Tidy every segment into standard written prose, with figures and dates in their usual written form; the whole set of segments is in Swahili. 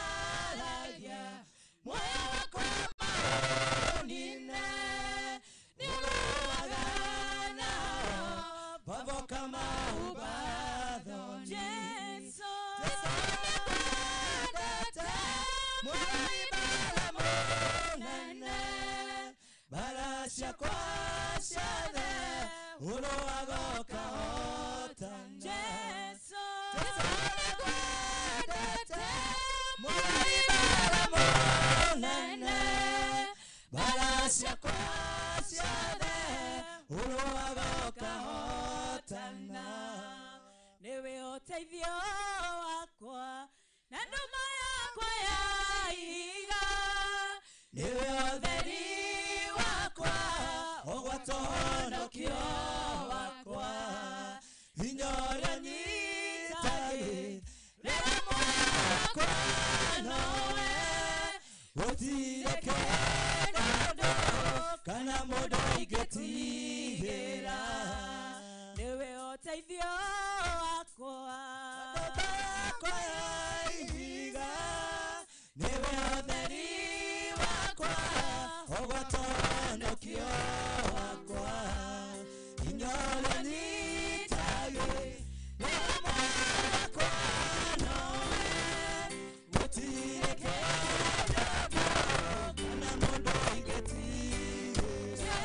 Balaja moyo kwa maonine niluagana babo kama ubadho Jesu Tesana moyo bala monene Balasha kwa shade uloago kaota Jesu Tesana moyo bala monene Balasha kwa shade uloago kaota Newe oteithio wakwa na nduma yakwa ya iga Newe otheri wakwa ogwatondokio wakwa Inyore nyitagi rera mwakwa nowe Utireke nado kana modo igetigira Newe oteithio wakwa Bakwa ya ihiga Newe otheri wakwa Ogwatondokio wakwa Inyore nyitagi rera mwakwa nowe Utireke nado kana modo igetigira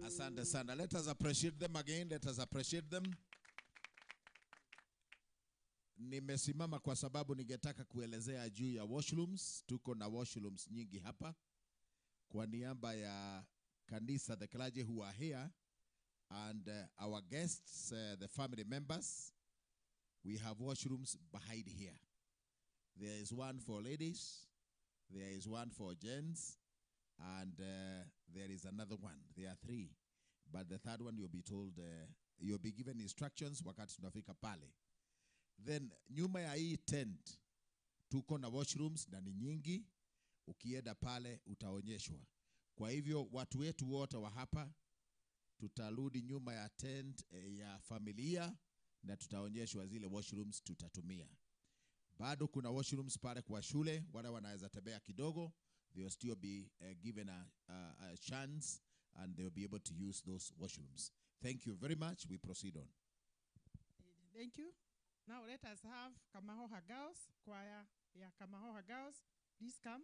Asante sana. Let us appreciate them again. Let us appreciate them. Nimesimama kwa sababu ningetaka kuelezea juu ya washrooms. Tuko na washrooms nyingi hapa. Kwa niaba ya kanisa, the clergy who are here, and our guests, the family members, we have washrooms behind here. There is one for ladies, there is one for gents, and there is another one. There are 3. But the third one you'll be told, you'll be given instructions wakati tunafika pale. Then nyuma ya hii tent tuko na washrooms na ni nyingi. Ukienda pale utaonyeshwa. Kwa hivyo watu wetu wote wa hapa tutarudi nyuma ya tent ya familia na tutaonyeshwa zile washrooms tutatumia. Bado kuna washrooms pale kwa shule, wale wanaweza tembea kidogo, they will still be given a chance and they will be able to use those washrooms. Thank you very much. We proceed on. Thank you. Now let us have Kamahoha Girls, choir ya Kamahoha Girls. Please come.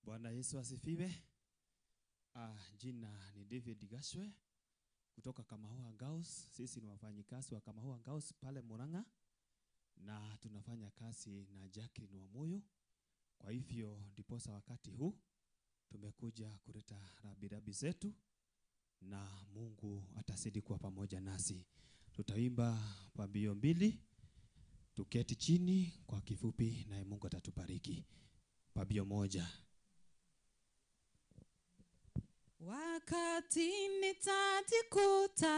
Bwana Yesu asifiwe. Jina ni David Gashwe kutoka Kamahoha Girls. Sisi ni wafanyikazi wa Kamahoha Girls pale Murang'a na tunafanya kazi na Jacqueline Wamoyo. Kwa hivyo ndiposa wakati huu tumekuja kuleta rabirabi zetu na Mungu atazidi kuwa pamoja nasi. Tutaimba pambio 2, tuketi chini kwa kifupi na Mungu atatubariki. Pambio 1. Wakati nitajikuta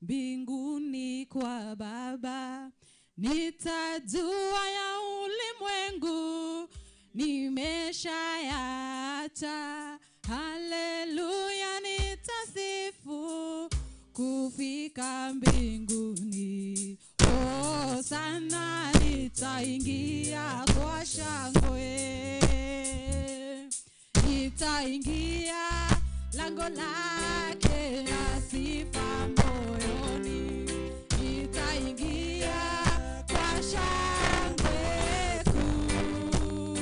mbinguni kwa Baba, nitajua ya ulimwengu nimeshayaacha. Haleluya, nitasifu kufika mbinguni. Oh sana nita nitaingia kwa shangwe, nitaingia lango lake na sifa moyoni, nitaingia kwa shangwe kuu,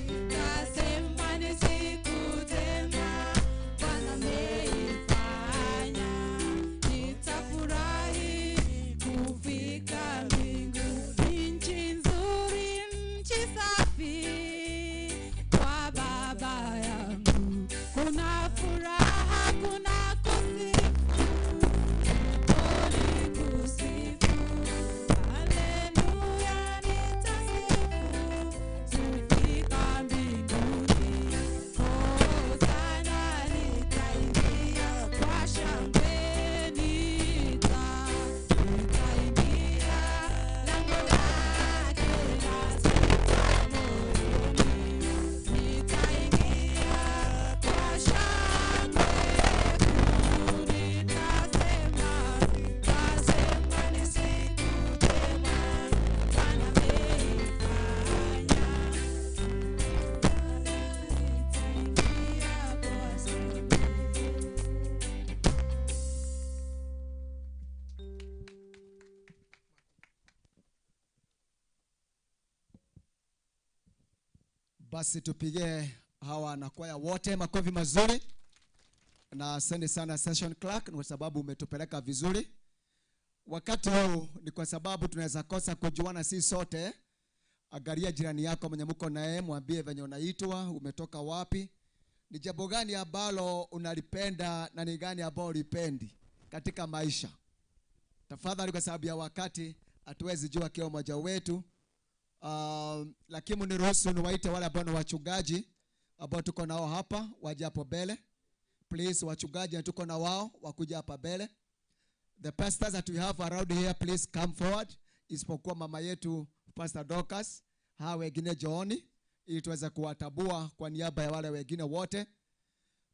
nitasema ni siku njema Bwana ameifanya, nitafurahi kufika mbinguni, nchi nzuri, nchi safi kwa Baba yangu, kuna furaha, kuna kusifu, pole kusifu, haleluya nitasifu, kufika mbinguni, hosana nitaingia kwa shangwe, nitaingia lango lake na sifa moyoni, nitaingia kwa shangwe kuu, nitasema ni siku njema Bwana ameifanya, nitaingia kwa shangwe. Basi tupige hawa wanakwaya wote makofi mazuri, na asante sana session clerk kwa sababu umetupeleka vizuri. Wakati huu ni kwa sababu tunaweza kosa kujuana si sote. Angalia jirani yako mwenye mko naye, mwambie venye unaitwa, umetoka wapi, ni jambo gani ambalo unalipenda na ni gani ambalo ulipendi katika maisha. Tafadhali, kwa sababu ya wakati hatuwezi jua kila mmoja wetu. Lakini niruhusu niwaite wale ambao ni wachungaji ambao tuko nao hapa waje hapo mbele. Please, wachungaji tuko na wao wakuja hapa mbele. The pastors that we have around here, please come forward. Isipokuwa mama yetu Pastor Dorcas, hawa wengine jooni ili tuweze kuwatabua kwa niaba ya wale wengine wote.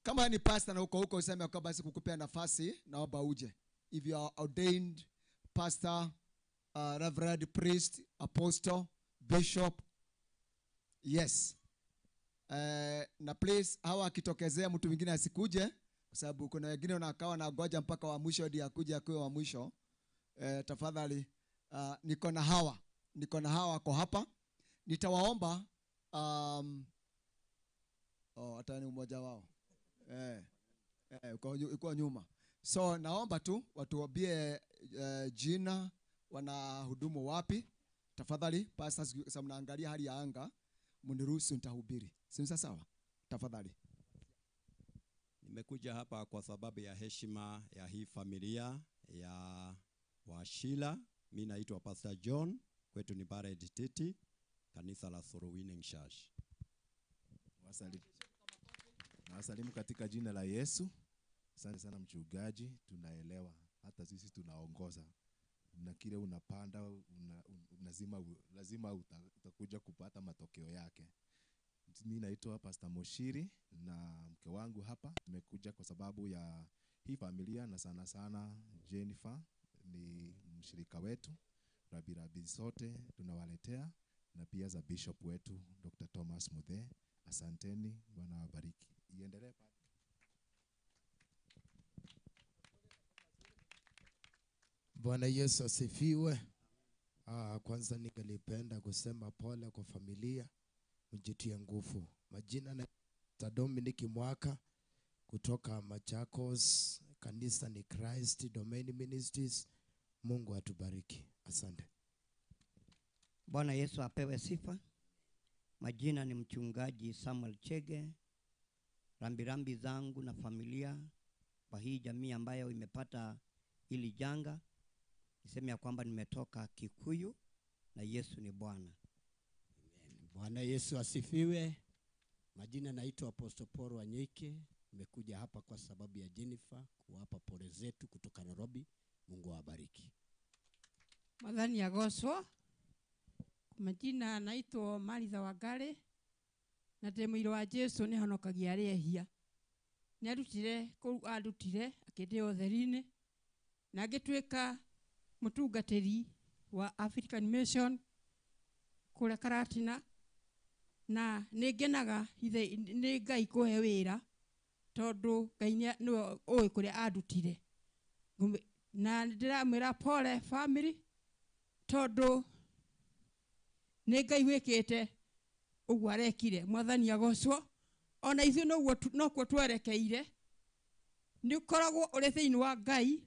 Kama ni pastor na huko useme kwa basi kukupea nafasi, naomba uje. If you are ordained pastor, reverend, priest, apostle, bishop, yes. Na please hawa akitokezea mtu mwingine asikuje, kwa sababu kuna wengine wanakawa na ngoja mpaka wa mwisho ndio akuje akiwa wa mwisho. Tafadhali, niko na hawa wako hapa. Nitawaomba hata ni mmoja wao uko nyuma. So naomba tu watuambie jina, wanahudumu wapi. Tafadhali pastors, sasa mnaangalia hali ya anga, mniruhusu nitahubiri. Si sawa? Tafadhali. Nimekuja hapa kwa sababu ya heshima ya hii familia ya Washila. Mimi naitwa Pastor John, kwetu ni Barred Titi, kanisa la Soul Winning Church. Nawasalimu katika jina la Yesu. Asante sana mchungaji, tunaelewa hata sisi tunaongoza. Na kile unapanda lazima utakuja kupata matokeo yake. Mimi naitwa Pastor Moshiri na mke wangu hapa. Tumekuja kwa sababu ya hii familia, na sana sana Jennifer ni mshirika wetu. Rabirabi sote tunawaletea, na pia za bishop wetu Dr. Thomas Muthe. Asanteni, Bwana wabariki. Iendelee pale. Bwana Yesu asifiwe. Kwanza ningelipenda kusema pole kwa familia, mjitie nguvu. Majina na Dominic Mwaka kutoka Machakos, kanisa ni Christ Domain Ministries. Mungu atubariki. Asante. Bwana Yesu apewe sifa. Majina ni mchungaji Samuel Chege. Rambirambi zangu na familia kwa hii jamii ambayo imepata hili janga. Niseme ya kwamba nimetoka Kikuyu na Yesu ni Bwana. Amen. Bwana Yesu asifiwe. Majina naitwa Apostle Paul Wanyike. Nimekuja hapa kwa sababu ya Jennifer, kuwapa pole zetu kutoka Nairobi. Mungu awabariki. Mwadhani ya Goswa. Majina naitwa Maritha Wangare. Na temwiro wa Jesu ni honokagia arehia. Ni arutire akĩndĩ ũtheri-inĩ, na agĩtuĩka mũtungatĩri wa African Mission kule Karatina, na ningenaga ithe ni Ngai kuhe wira tondu Ngai niwe oĩ kuria andutire, na ndiramwira pole family tondu ni Ngai wikite uguo arekire. Mwathani agocwo. Ona ithuĩ nokuo twerekeire, nĩ ũkoragwo ũrĩ thĩinĩ wa Ngai,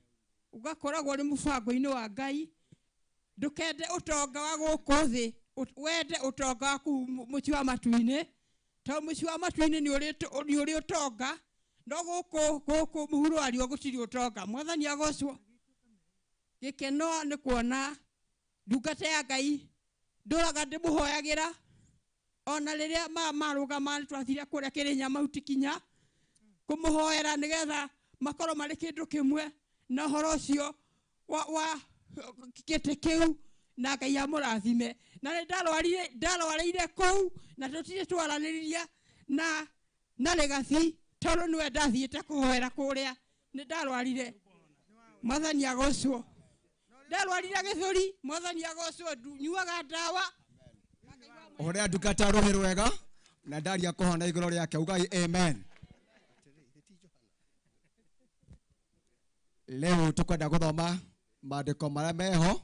ũgakoragwo ũrĩ mũbango-inĩ wa Ngai. Ndũkende ũtonga wa gũkũ thĩ, wende ũtonga waku mũciĩ wa matu-inĩ, tondũ mũciĩ wa matu-inĩ nĩ ũrĩ ũtonga, no gũkũ mũhuro warĩo gũtirĩ ũtonga. Mwathani agocwo. Gĩkeno nĩ kuona ndungata ya Ngai ndũraga ndĩmũhoyagĩra, ona rĩrĩa marũgama twathire kũrĩa Kĩrĩnyamauti kinya kũmũhoera nĩgetha makorwo marĩ kĩndũ kĩmwe na ũhoro ũcio wa gĩtĩ kĩu, na Ngai amũrathime. Na nĩ ndarwarĩire kũu na tũtirĩ twaranĩria na Legacy tondũ nĩwe ndathiĩte kũhoera kũrĩa. Nĩ ndarwarire. Mwathani agocwo. Ndarwarire gĩthũri. Mwathani agocwo. Nyuaga ndawa. Ũrĩa ndungata rũhĩ rwega na ndaria kũhona igũrũ rĩake, ugai amen. Leo tukwenda guthoma maandĩko marĩa meho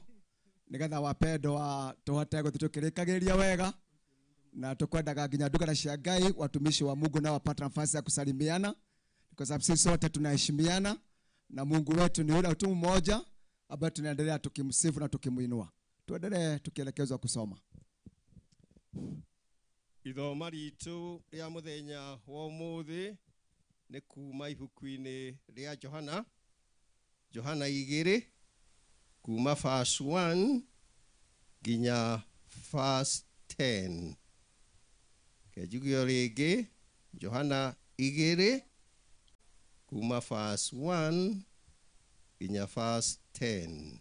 nĩgetha wapendwa tũhote gũthiĩ tũkĩrĩkagĩrĩria wega, na tukwendaga nginya ndungata cia Ngai, watumishi wa Mungu nao wapata nafasi ya kusalimiana, kwa sababu sisi sote tunaheshimiana na Mungu wetu ni yule tu mmoja ambaye tunaendelea tukimsifu na tukimuinua. Tuendelee tukielekezwa kusoma. Ithoma ritũ rĩa mũthenya wa ũmũthĩ nĩ kuma ibuku-inĩ rĩa Johana 2 kuma verse 1 nginya verse 10. Kejugio rĩngĩ Johana 2 kuma verse 1 nginya verse 10.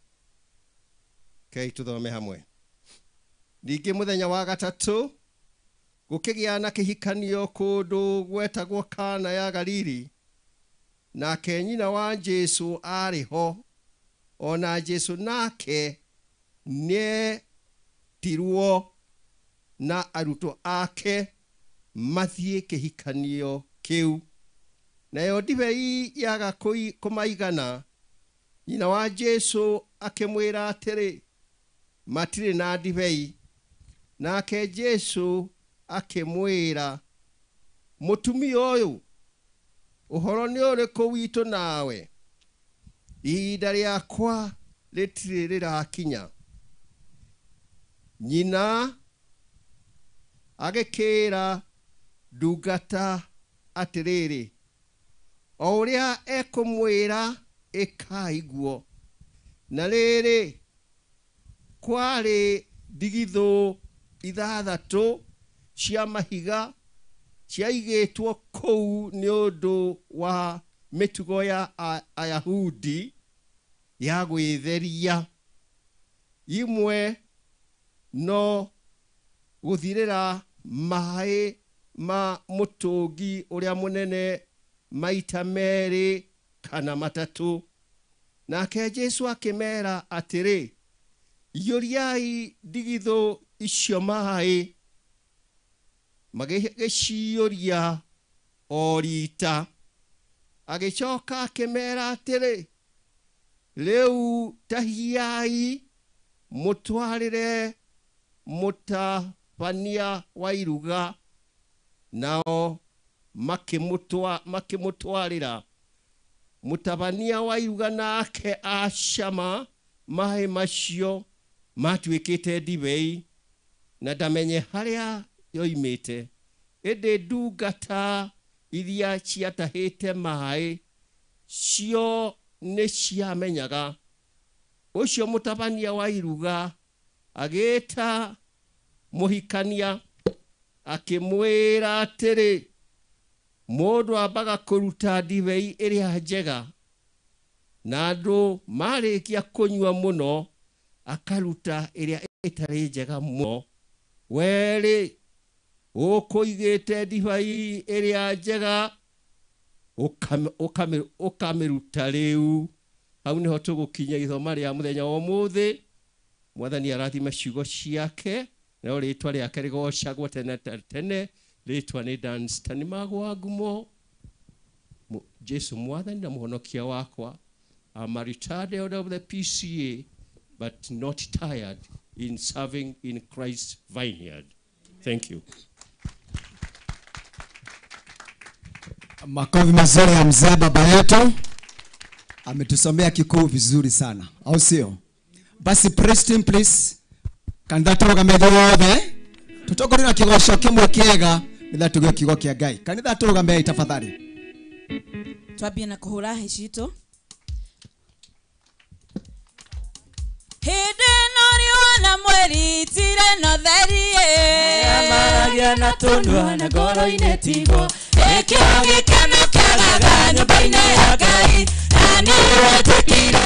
Kei tũthome hamwe. Ningĩ mũthenya wa gatatũ gũkĩgĩa na kĩhikanio kũndũ gwetagwo Kana ya Galili, nake nyina wa Jesu arĩ ho, ona Jesu nake nĩetirwo na arutwo ake mathiĩ kĩhikanio kĩu. Nayo ndibei yaga kũmaigana, nyina wa Jesu akĩmwĩra atĩrĩ, matirĩ na ndibei. Nake Jesu akĩmwĩra, mũtumia ũyũ, ũhoro nĩ ũrĩkũ witũ nawe? Ihinda rĩakwa rĩtirĩ rĩrakinya. Nyina agĩkĩĩra ndungata atĩrĩrĩ, o ũrĩa ekũmwĩra ĩkai guo. Na rĩrĩ, kwarĩ ndigithũ 6 cia mahiga ciaigĩtwo kũu nĩ ũndũ wa mĩtugo ya Ayahudi ya gwĩtheria. Imwe no gũthirĩra maĩ ma mũtũngi ũrĩa mũnene maita 2 kana 3. Nake Jesu akĩmera atĩrĩ, iyũriai ndigithũ icio maĩ. Magĩciyũria o rita. Agĩcoka akĩmera atĩrĩ, rĩu tahiai mũtwarĩre mũtabania wa iruga. Nao makĩmũtwarĩra mũtabania wa iruga, nake acama maĩ macio matuĩkĩte ndibei, na ndamenye harĩa yoimĩte. Ĩndĩ ndungata iria ciatahĩte maĩ cio nĩ ciamenyaga. Ũcio mũtabania wa iruga agĩĩta mũhikania akĩmwĩra atĩrĩ, mũndũ ambaga kũruta ndibei ĩrĩa njega, na andũ marĩkia kũnyua mũno akaruta ĩrĩa ĩtarĩ njega mũno. Werĩ, ũkũigĩte ndibei ĩrĩa njega ũkamĩruta rĩu. Hau nĩho tũgũkinya ithoma rĩa mũthenya wa ũmũthĩ. Mwathani arathime ciugo ciake na ritwa riake rigocagwo tene tene. Ritwa ni Danstan Magwa Ngumo. Jesu Mwathani na muhonokia wakwa. I'm a retired elder of the PCA, but not tired in serving in Christ's vineyard. Thank you. Makofi mazuri ya mzee baba yetu. Ametusomea kikuu vizuri sana. Au sio? Basi praise team please. Kandidato gamede wothe. Tutoko na kigosho kimwe kiega nitha tugwe kigo kia Ngai. Kandidato gambe tafadhali. Twambie na kuhura hicito. Hĩndĩ ĩno riũa na mweri itirĩ na ũtheri maragia na tũnua na ngoro-inĩ tigwo ĩkĩo gĩkeno kĩagaga nyũmba-inĩ ya Ngai na nĩ wetĩkire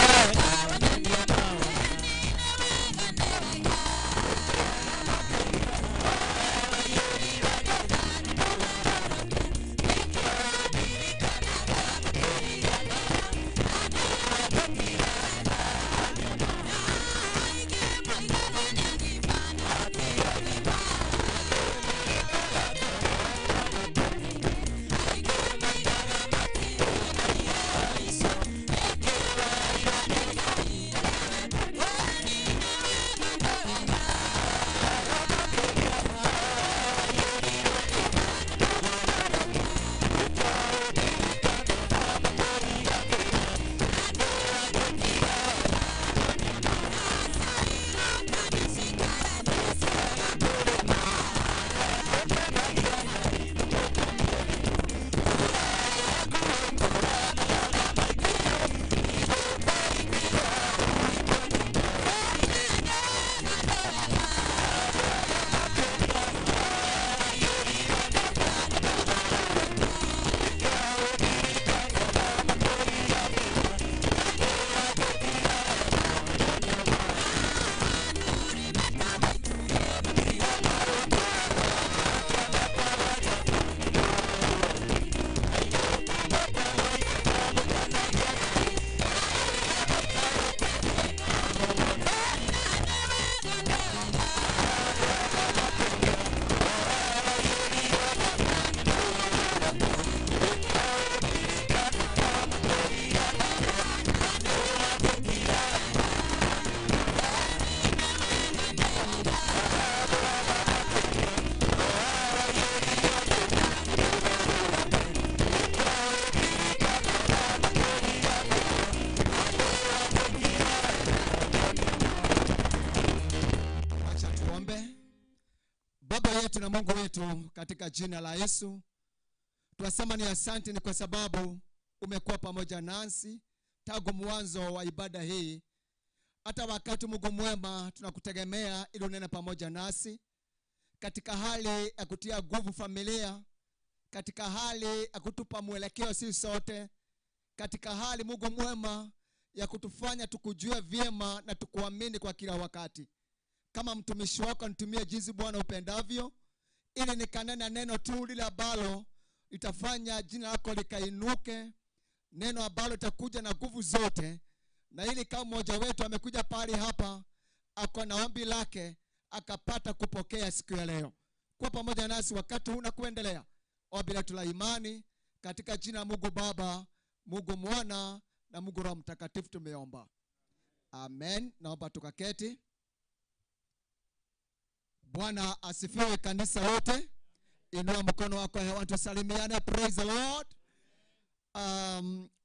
yetu na Mungu wetu katika jina la Yesu. Tunasema ni asante ni kwa sababu umekuwa pamoja nasi tangu mwanzo wa ibada hii. Hata wakati Mungu mwema tunakutegemea ili unene pamoja nasi katika hali ya kutia nguvu familia, katika hali ya kutupa mwelekeo sisi sote, katika hali Mungu mwema ya kutufanya tukujue vyema na tukuamini kwa kila wakati. Kama mtumishi wako nitumie jinsi Bwana upendavyo ili nikanena neno tu lile ambalo litafanya jina lako likainuke, neno ambalo litakuja na nguvu zote, na ili kama mmoja wetu amekuja pale hapa ako na ombi lake akapata kupokea siku ya leo. Kwa pamoja nasi wakati huna kuendelea. Ombi letu la imani katika jina la Mungu Baba, Mungu Mwana na Mungu Roho Mtakatifu tumeomba. Amen. Naomba tukaketi. Bwana asifiwe kanisa lote. Inua mkono wako hewani tusalimiane. Praise the Lord.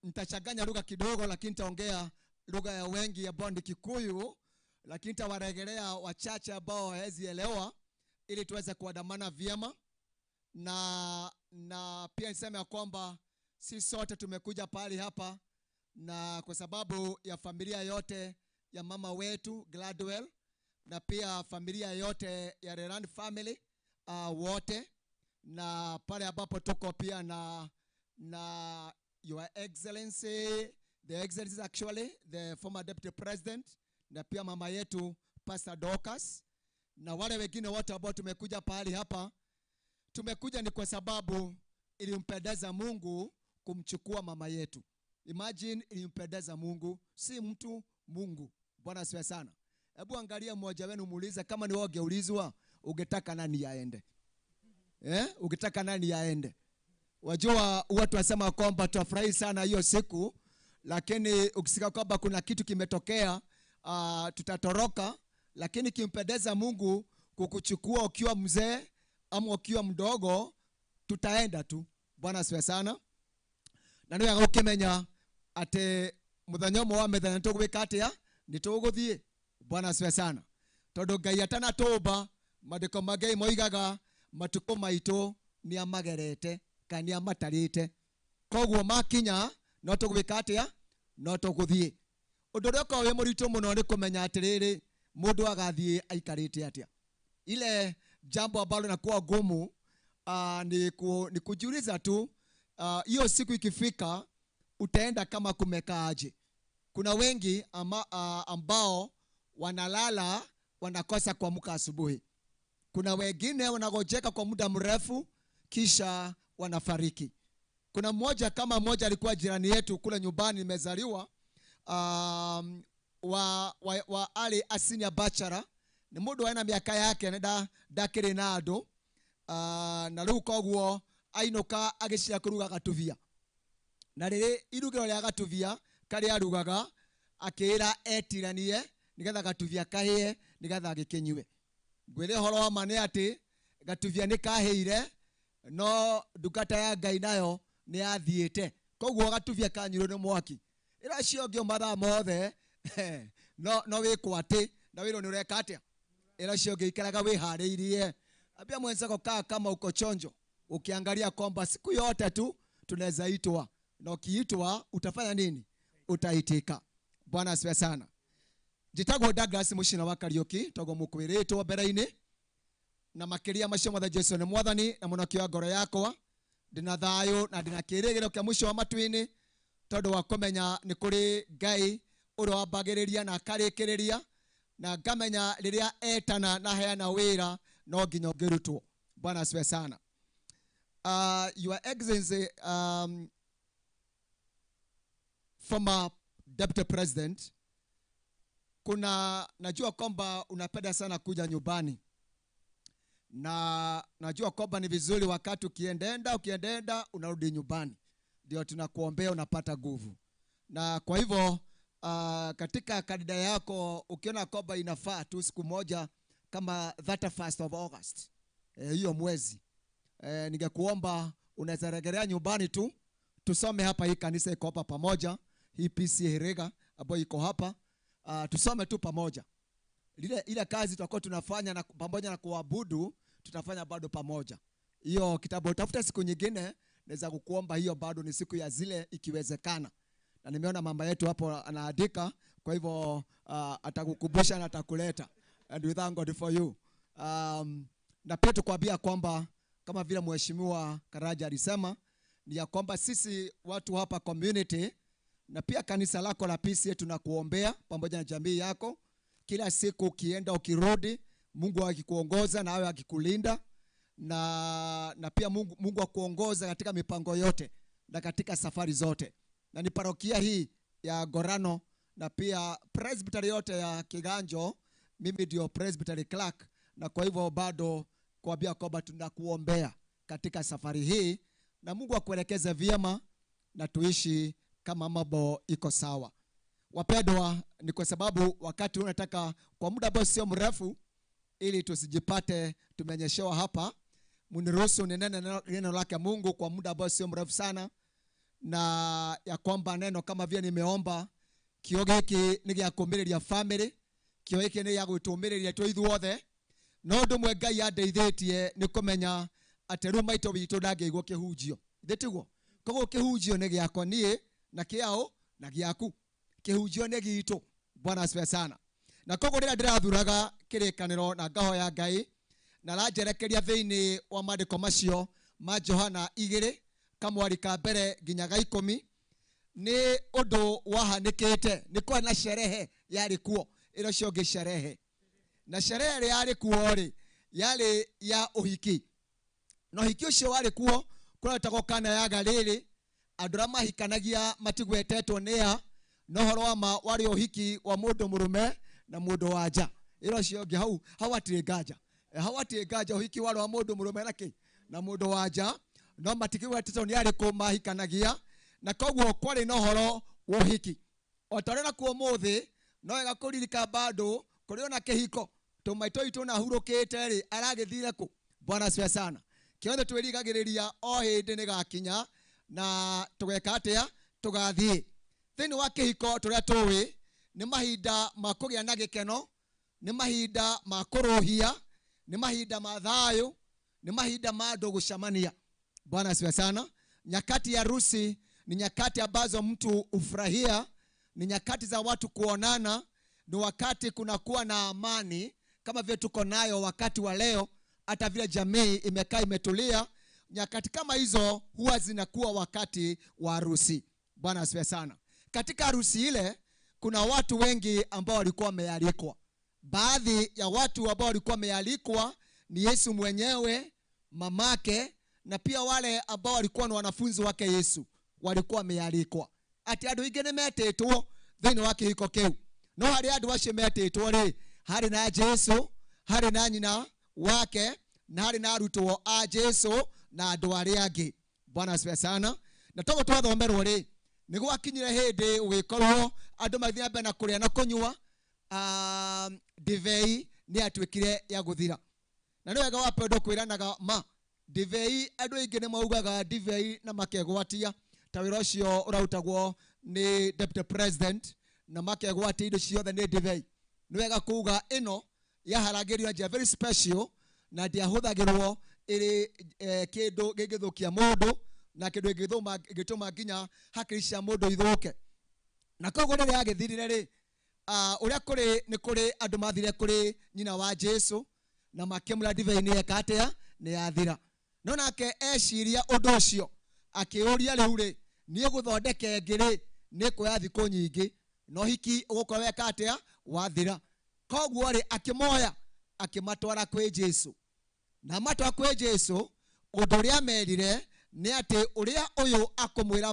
Nitachanganya lugha kidogo lakini nitaongea lugha ya wengi ya Bondi Kikuyu, lakini nitawarejelea wachache ambao hawezi elewa ili tuweze kuandamana vyema. Na pia niseme ya kwamba sisi sote tumekuja pale hapa na kwa sababu ya familia yote ya mama wetu Gladwell na pia familia yote ya Reland family wote, na pale ambapo tuko pia na Your Excellency, the Excellency actually the former Deputy President, na pia mama yetu Pastor Dorcas na wale wengine wote ambao tumekuja pale hapa. Tumekuja ni kwa sababu ilimpendeza Mungu kumchukua mama yetu. Imagine ilimpendeza Mungu, si mtu, Mungu. Bwana asifiwe sana. Hebu angalia mmoja wenu muulize kama ni wewe ungeulizwa ungetaka nani aende. Ungetaka nani aende? Wajua watu wasema kwamba tutafurahi sana hiyo siku, lakini ukisikia kwamba kuna kitu kimetokea tutatoroka, lakini kimpendeza Mungu kukuchukua ukiwa mzee ama ukiwa mdogo, tutaenda tu. Bwana asifiwe sana. Na ndio yakukimenya ate muthanyomo wa methana tugwika atia ni tuguthie. Bwana asifiwe sana. Tondu Ngai atana toba madiko mage moigaga matuko maito ni amagerete kandi amatarite. Koguo makinya no tugwika atia no tuguthie. Undu roko we murito muno ni kumenya atiriri mundu agathie aikarite atia. Ile jambo ambalo nakuwa gumu ni kujiuliza tu hiyo siku ikifika utaenda kama kumekaaje. Kuna wengi ambao wanalala wanakosa kuamka asubuhi. Kuna wengine wanagojeka kwa muda mrefu kisha wanafariki. Kuna mmoja kama mmoja alikuwa jirani yetu kule nyumbani nimezaliwa, wa Ali Asinia Bachara ni mundu wana miaka yake na dakiri na andu na riu koguo ainuka agicira kuruga gatuvia. Na riri irugiro ria gatuvia kari arugaga akira etiranie nigetha gatuvia kahie nigetha gikinywe. Ngwire horo wa mane ati gatuvia ni kaheire no ndungata ya Ngai nayo ni athiite. Koguo gatuvia kanyiro ni mwaki. Ira ciongio mathaa mothe no wikwati na wiro ni ureka atia. Ira ciongio ikaraga wihariirie. Abia mwenzako kaa kama uko chonjo, ukiangalia kwamba siku yote tu tunaweza itwa, na ukiitwa utafanya nini? Utaitika. Bwana asifiwe sana. Jitagwo Douglas Mushina wa Kariuki, togo mukwiritwo mbere-ini na makiria macio mothe Jesu ni mwathani na munokio wa ngoro yakwa. Ndina thayo na ndina kirigiro kia mwisho wa matwini tondu wa kumenya ni kuri Ngai uria wambagiriria na akarikiriria, na ngamenya riria etana na heana wira no nginya ngirutwo. Bwana asifiwe sana. Your Excellency, former Deputy President, najua kwamba unapenda sana kuja nyumbani, na najua kwamba ni vizuri wakati ukiendenda unarudi nyumbani, ndio tunakuombea unapata nguvu. Na kwa hivyo katika kalenda yako ukiona kwamba inafaa tu siku moja kama 31st of August hiyo mwezi, ningekuomba unaweza rejelea nyumbani tu tusome hapa. Hii kanisa iko hapa pamoja, hii PC Herega ambayo iko hapa, tusome tu pamoja. Ile kazi tutakuwa tunafanya na pamoja na kuabudu tutafanya bado pamoja. Hiyo kitabu utafuta siku nyingine, naweza kukuomba hiyo bado ni siku ya zile ikiwezekana. Na nimeona mama yetu hapo anaandika, kwa hivyo atakukumbusha na atakuleta. And we thank God for you. Na pia tukwambia kwamba kama vile mheshimiwa Karaja alisema ni ya kwamba sisi watu hapa community na pia kanisa lako la PCA tunakuombea pamoja na jamii yako. Kila siku ukienda ukirudi, Mungu akikuongoza na awe akikulinda, na pia Mungu akuongoza katika mipango yote na katika safari zote. Na ni parokia hii ya Gorano na pia presbytery yote ya Kiganjo, mimi ndio presbytery clerk, na kwa hivyo bado kuambia kwamba tunakuombea katika safari hii, na Mungu akuelekeze vyema na tuishi kama mambo iko sawa. Wapendwa, ni kwa sababu wakati unataka kwa muda ambao sio mrefu, ili tusijipate tumenyeshewa hapa, mniruhusu ninene neno lake Mungu kwa muda ambao sio mrefu sana, na ya kwamba neno kama vile nimeomba kioge hiki ni gya kumiria family, kioge hiki ni ya gutumiria tu ithuothe, no ndumwe Ngai andeithĩtie ni kumenya atĩ rĩu maitũ witũ ndangĩigwo kĩhunjio. Thĩtiguo koguo kĩhunjio nĩ gĩakwa niĩ na kĩao na gĩaku, kĩhunjio nĩ gitũ. Bwana asifiwe sana. Na koguo rĩrĩa ndĩrathuraga kĩrĩkanĩro na ngahoya Ngai na ranjerekeria thĩinĩ wa maandĩko macio ma Johana 2 kamwari ka mbere nginya ga 10, nĩ ũndũ wahanĩkĩte. Nĩ kwa na sherehe yarĩ kuo, ĩro ciongĩ sherehe, na sherehe ĩrĩa yarĩ kuo rĩ yarĩ ya ũhiki. Na ũhiki ũcio warĩ kuo kũretagwo Kana ya Galili. Andũ arĩa mahikanagia matigwetetwo nĩ a, no ũhoro wa ma warĩ ũhiki wa mũndũ mũrũme na mundu wanja iro cio ngi hau atire nganja hau atire nganja uhiki wa mundu murume na mundu wanja no matikigwa tito ni ariku mahikanagia na koguo kwari no horo wa uhiki otorena kuo muthi no ega kuririka bado kuri ona kihiko tumaito itu na hurukite ri aragithire ku bwana asifiwe sana kiothe twirigagiriria o hindi ni gakinya na tugeka atia tugathie thini wa kihiko turia tuwi ni mahinda ma kugia na gikeno ni mahinda ma kuruhia ni mahinda ma thayu ni mahinda ma andu gucamania bwana asifiwe sana nyakati ya harusi ni nyakati ambazo mtu ufurahia ni nyakati za watu kuonana ni wakati kunakuwa na amani kama vile tuko nayo wakati wa leo hata vile jamii imekaa imetulia nyakati kama hizo huwa zinakuwa wakati wa harusi bwana asifiwe sana katika harusi ile kuna watu wengi ambao walikuwa wamealikwa baadhi ya watu ambao walikuwa wamealikwa ni Yesu mwenyewe mamake na pia wale ambao walikuwa ni wanafunzi wake Yesu walikuwa wamealikwa ati andu ingine metetwo thini wa kihiko kiu no hari andu acio metetwo ri hari na Jesu hari na nyina wake na hari na arutwo a Jesu na andu aria angi bwana asifiwe sana na togo twathomerwo ri ni gwakinyire hindi ugikorwo andu mathia mbere na kuria na kunyua divei ni atwikire ya guthira na ni wega wapendo kwiranaga ma divei andu ingi ni maugaga divei na makegwatia ta wira ucio urarutagwo ni deputy president na makegwatia indo ciothe ni divei ni wega kuga ino yaharagirio nja very special na ndiahuthagirwo iri kindu gigithukia mundu na kindu gituma nginya hakiri cia mundu ithuke na koguo rĩrĩa agĩthirire rĩ ũrĩa kũrĩ nĩ kũrĩ andũ mathire kũrĩ nyina wa Jesu na makĩmũra divei nĩ eka atĩa nĩ yathira no nake eciria ũndũ ũcio akĩũria rĩu rĩ niĩ gũthondeke ngĩ nĩ kuoya thikũ nyingĩ no hiki ũgũkorwo weka atĩa wathira koguo rĩ akĩmoya akĩmatwara kwĩ Jesu na matwa kwĩ Jesu ũndũ ũrĩa merire nĩ atĩ ũrĩa ũyũ akũmwĩra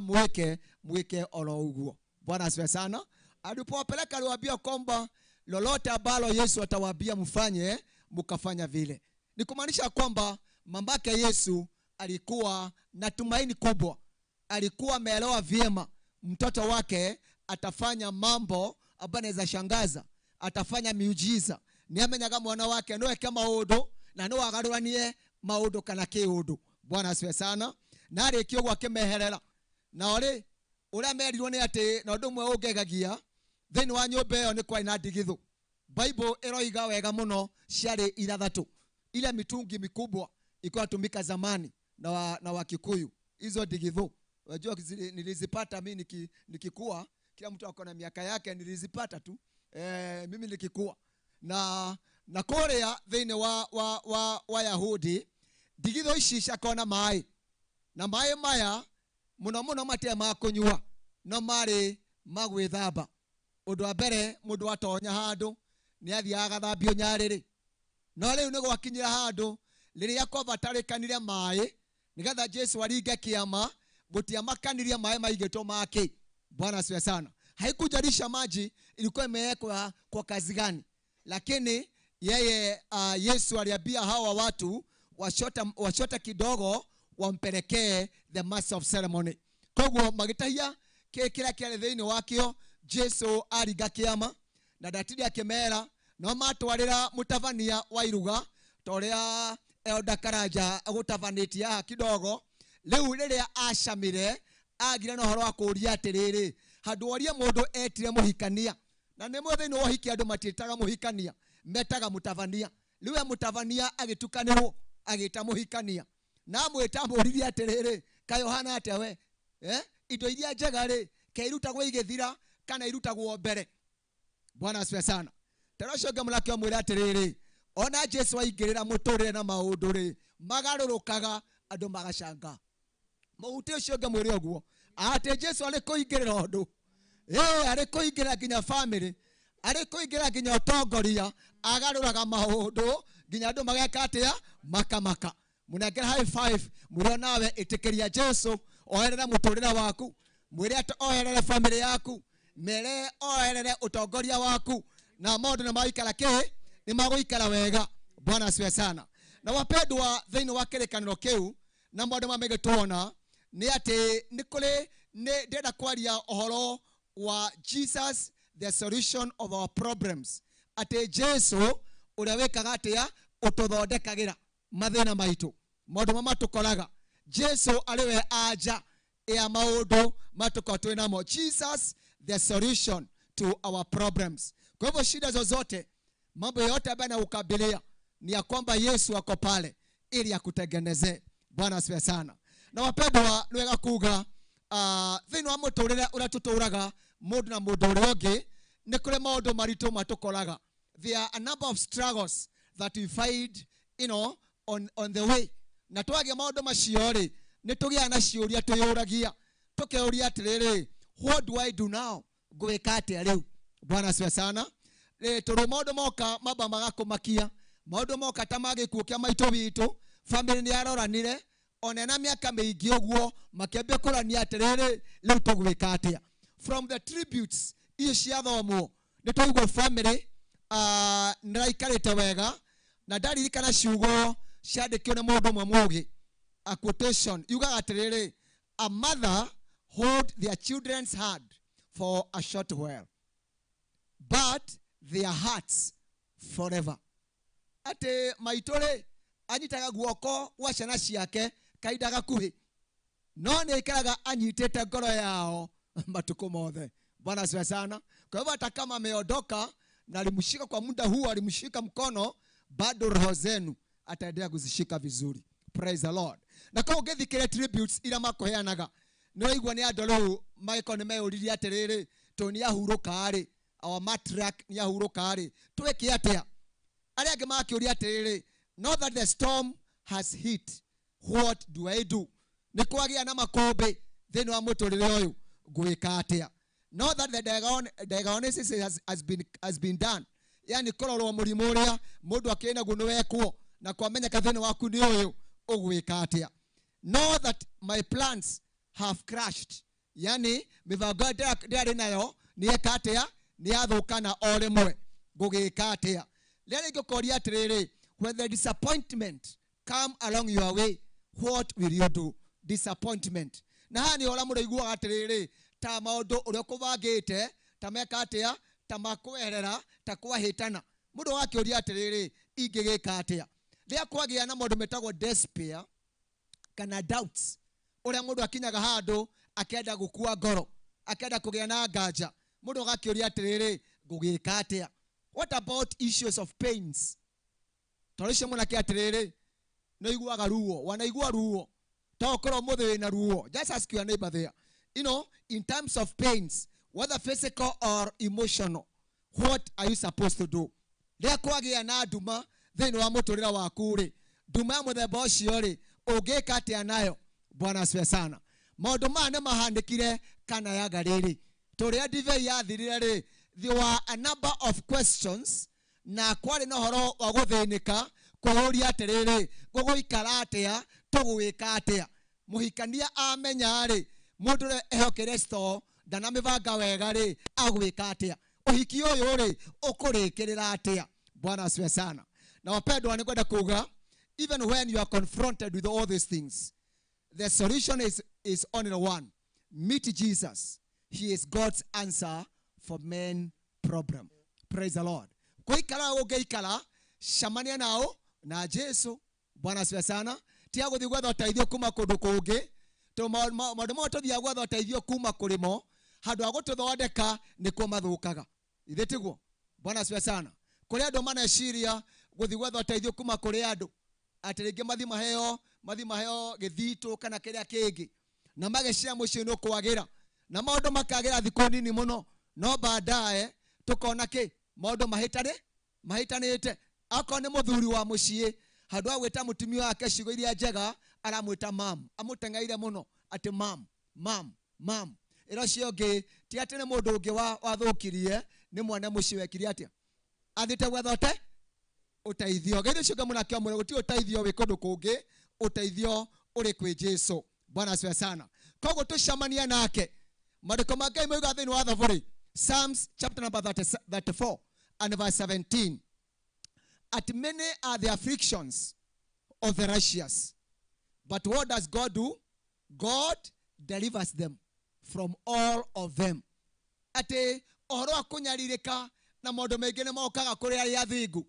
mwĩke oro ũguo bwana asifiwe sana alipowapeleka aliwaambia kwamba lolote ambalo Yesu atawaambia mfanye mkafanya vile ni kumaanisha kwamba mamake Yesu alikuwa na tumaini kubwa alikuwa ameelewa vyema mtoto wake atafanya mambo ambayo anaweza shangaza atafanya miujiza ni amenyaga mwana wake no eke maundu na no agaruranie maundu kana kiundu bwana asifiwe sana na arĩkia ũguo akĩmeherera na ori uria merirwo nĩ atĩ na ũndũ ũmwe ũngegagia thĩinĩ wa nyũmba ĩyo nĩ kwarĩ na ndigithũ Bible ĩroiga wega mũno ciarĩ ithathatũ ile mitungi mikubwa ilikuwa tumika zamani na Wakikuyu hizo ndigithũ unajua nilizipata mimi nikikua kila mtu akona miaka yake nilizipata tu mimi nikikua na Korea thĩinĩ wa Yahudi ndigithũ ici ciakona maĩ na maĩ maya muno matia ma kunyua no mari magwithamba undu wa mbere mundu atonya handu ni athiaga thambio nyariri no riu ni gwakinyira handu riria kwabatarikanire maĩ nigetha Jesu aringe kiama gutiamakanirie maĩ maigitwo make bwana asifiwe sana haikujalisha maji ilikuwa imewekwa kwa kazi gani lakini yeye Yesu aliambia hawa watu washota kidogo wampelekee the master of ceremony koguo magitahia kila kile thĩinĩ wakio Jesu aringa kiama na ndatiri akimera no matwarĩra mũtabania wa iruga toria Elder Karanja agũtabanĩtie haha kidogo rĩu rĩrĩa acamire agire no horo wa kũria atĩrĩrĩ handũ orie mũndũ etire mũhikania na nĩ thĩinĩ wa ũhiki andũ matiĩtaga mũhikania metaga mũtabania rĩu mũtabania agĩtukanĩrwo agĩta mũhikania na mwĩta mũririe atĩrĩrĩ kayohana atĩa we indo iria njega rĩ keirutagwo igĩthira kana irutagwo mbere bwana asifiwe sana taracoge mulake mwĩra atĩrĩrĩ ona Jesu aingĩrĩra mũtũrĩre na maũndũ rĩ magarũrũkaga andũ magacanga mũhuti ũcio ngamwĩre ũguo atĩ Jesu arĩ kũingĩrĩra ũndũ arĩ kũingĩrĩra nginya family arĩ kũingĩrĩra nginya ũtongoria agarũraga maũndũ nginya andũ mageka atĩa makamaka munengera high five mwĩre nawe ĩtĩkĩria Jesu oherere mũtũrĩre waku mwĩre oherere family yaku mere oherere ũtongoria waku na maundu na maikara ke ni maguikara wega. Bwana asifiwe sana. Na wapendwa, thĩinĩ wa kĩrĩkanĩro kĩu na maũndũ mamege tuona ni ati ni kũrĩ nĩ ndĩrenda kwaria ũhoro wa Jesus the solution of our problems. Ati Jesu ũrĩa wĩkaga atĩa ũtũthondekagĩra mathĩna maitũ, maũndũ mama tũkoraga. Jesu arĩwe anja ya maũndũ matuko twĩnamo. Jesus the solution to our problems. Kwa hivyo shida zozote, mambo yote ambayo yanakukabilia ni ya kwamba Yesu ako pale ili akutengenezee. Bwana asifiwe sana. Na wapendwa, niwega kuga thĩinĩ wa mũtũrĩre ũrĩa tũtũraga mũndũ na mũndũ ũrĩa ũngĩ nĩ kũrĩ maũndũ maritũ matũkoraga. There are a number of struggles that we find, on the way. Na twagia maũndũ macio rĩ, nĩ tũgĩaga na ciũria twĩyũragia, tũkeuria atĩrĩrĩ, what do I do now? Ngwĩka atĩa rĩu? Bwana asifiwe sana. Tondũ maũndũ moka mamba magakũmakia, maũndũ moka ta magĩkuũ kĩa maitũ witũ, family nĩ yaroranire, ona na mĩaka mĩingĩ ũguo makĩambia kũrania atĩrĩrĩ, rĩu tũgwĩka atĩa? From the tributes icio ciathomwo nĩ twaigua family nĩraikarĩte wega, na ndaririkana ciugo ciandĩkĩtwo nĩ mũndũ ũmwe mũũgĩ. A quotation yugaga atĩrĩrĩ, a mother hold their children's hand for a short while, but their hearts forever. Ate maitore anyitaga guoko wa ciana ciake kaida gakuhi, no nĩ ikaraga anyitĩte ngoro yao matuko mothe. Bwana asifiwe sana. Kwa hivyo hata kama ameondoka na alimshika kwa muda huu, alimshika mkono, bado roho zenu ataendelea kuzishika vizuri. Praise the Lord. Na kwa ũngĩthikĩrĩria tributes ira makoheanaga, nĩ waigua nĩ andũ rĩu magĩkorwo nĩ meyũririe atĩrĩrĩ, to nĩ ahurũka rĩ, our matriarch nĩ ahurũka rĩ, twĩke atĩa? Arĩa angĩ makĩũria atĩrĩrĩ, now that the storm has hit, what do I do? Nĩ kwagĩa na makũmbĩ thĩinĩ wa mũtũrĩre ũyũ, ngwĩka atĩa? Now that the diagnosis has been done, yani kũrorwo mũrimũ ũrĩa mũndũ akĩrĩ naguo nĩ wekwo na kwamenyeka thĩinĩ waku nĩ ũyũ, ũgwĩka atĩa? Know that my plans have crashed, yani mĩbango ndĩarĩ nayo nĩ eka atĩa? Nĩ yathũkana o rĩmwe, ngũgĩka atĩa? Rĩrĩa ingĩkũria atĩrĩrĩ, when the disappointment come along your way, what will you do? Disappointment. Na haha nĩ ũrĩa mũndũ aiguaga atĩrĩrĩ, ta maũndũ ũrĩa ũkũbangĩte ta meka atĩa, ta makweherera, ta kwahĩtana. Mũndũ wakĩũria atĩrĩrĩ, ingĩgĩka atĩa? Rĩrĩa kwagĩa na maũndũ metagwo despair kana doubts, ũrĩa mũndũ akinyaga handũ akĩenda gũkua ngoro, akĩenda kũgĩa na nganja, mũndũ agakĩũria atĩrĩrĩ, ngũgĩka atĩa? What about issues of pains? Tondũ icio mwanake atĩrĩrĩ, nĩ iguaga ruo, wanaigua ruo, ta ũkorwo mũthĩ wĩna ruo. Just ask your neighbor there. In terms of pains, whether physical or emotional, what are you supposed to do? Rĩrĩa kwagĩa na nduma thĩinĩ wa mũtũrĩre waku rĩ, nduma ya mũthemba ũcio rĩ, ũngĩka atĩa nayo? Bwana asifiwe sana. Maũndũ maya nĩ mahandĩkire kana yaga rĩrĩ. Tũrĩa ndivei yathirire rĩ, there were a number of questions, na kwarĩ na ũhoro wa gũthĩnĩka, kwĩyũria atĩrĩrĩ, gũgũikara atĩa, tũgwĩka atĩa? Mũhikania amenya rĩ, mũndũ ũrĩa ehokere store ndanamĩbanga wega rĩ, agwĩka atĩa? Ũhiki ũyũ rĩ, ũkũrĩkĩrĩra atĩa? Bwana asifiwe sana. Na wapendwa, nĩkwenda kuga, even when you are confronted with all these things, the solution is only one. Meet Jesus. He is God's answer for men problem. Praise the Lord. Kuikala ũngĩikala, shamania nao na Jesu. Bwana asifiwe sana. Tia gũthiĩ gwetha ũteithio kuma kũndũ kũngĩ. Maũndũ mo tũthiaga gwetha ũteithio kuma kũrĩ mo, handũ ha gũtũthondeka nĩkuo mathũkaga. Ithe tiguo? Bwana asifiwe sana. Kũrĩ andũ maneciria gũthiĩ gwetha ũteithio kuma kũrĩ andũ, atĩ rĩngĩ mathi maheo gĩthitũ kana kĩrĩa kĩngĩ, na mageciria mũciĩ nĩ ũkwagĩra, na maũndũ makagĩra thikũ nini mũno, no baadaye tũkona kĩ? Maũndũ mahĩtanĩte. Akorwo nĩ mũthuri wa mũciĩ, handũ ha gwĩta mũtumia wake ciugo iria njega, aramwĩta mam, amũteng'eire mũno atĩ mam. Ĩro cio ũngĩ ti atĩ nĩ mũndũ ũngĩ wathũkirie, nĩ mwene mũciĩ wekire atĩa? Athiĩte gwetha ũteithio. Gĩthĩ ũcio ũngĩ mũnake amwĩra gũtirĩ ũteithio wĩ kũndũ kũngĩ, ũteithio ũrĩ kwĩ Jesu. Bwana asifiwe sana. Koguo tũcemania nake. Maandĩko ma Ngai moiga thĩinĩ wa Thaburi, Psalms chapter number 34, and verse 17. At many are the afflictions of the righteous, but what does God do? God delivers them from all of them. Ate oro akunyaririka na modo megene mokaga kuri ari athingu.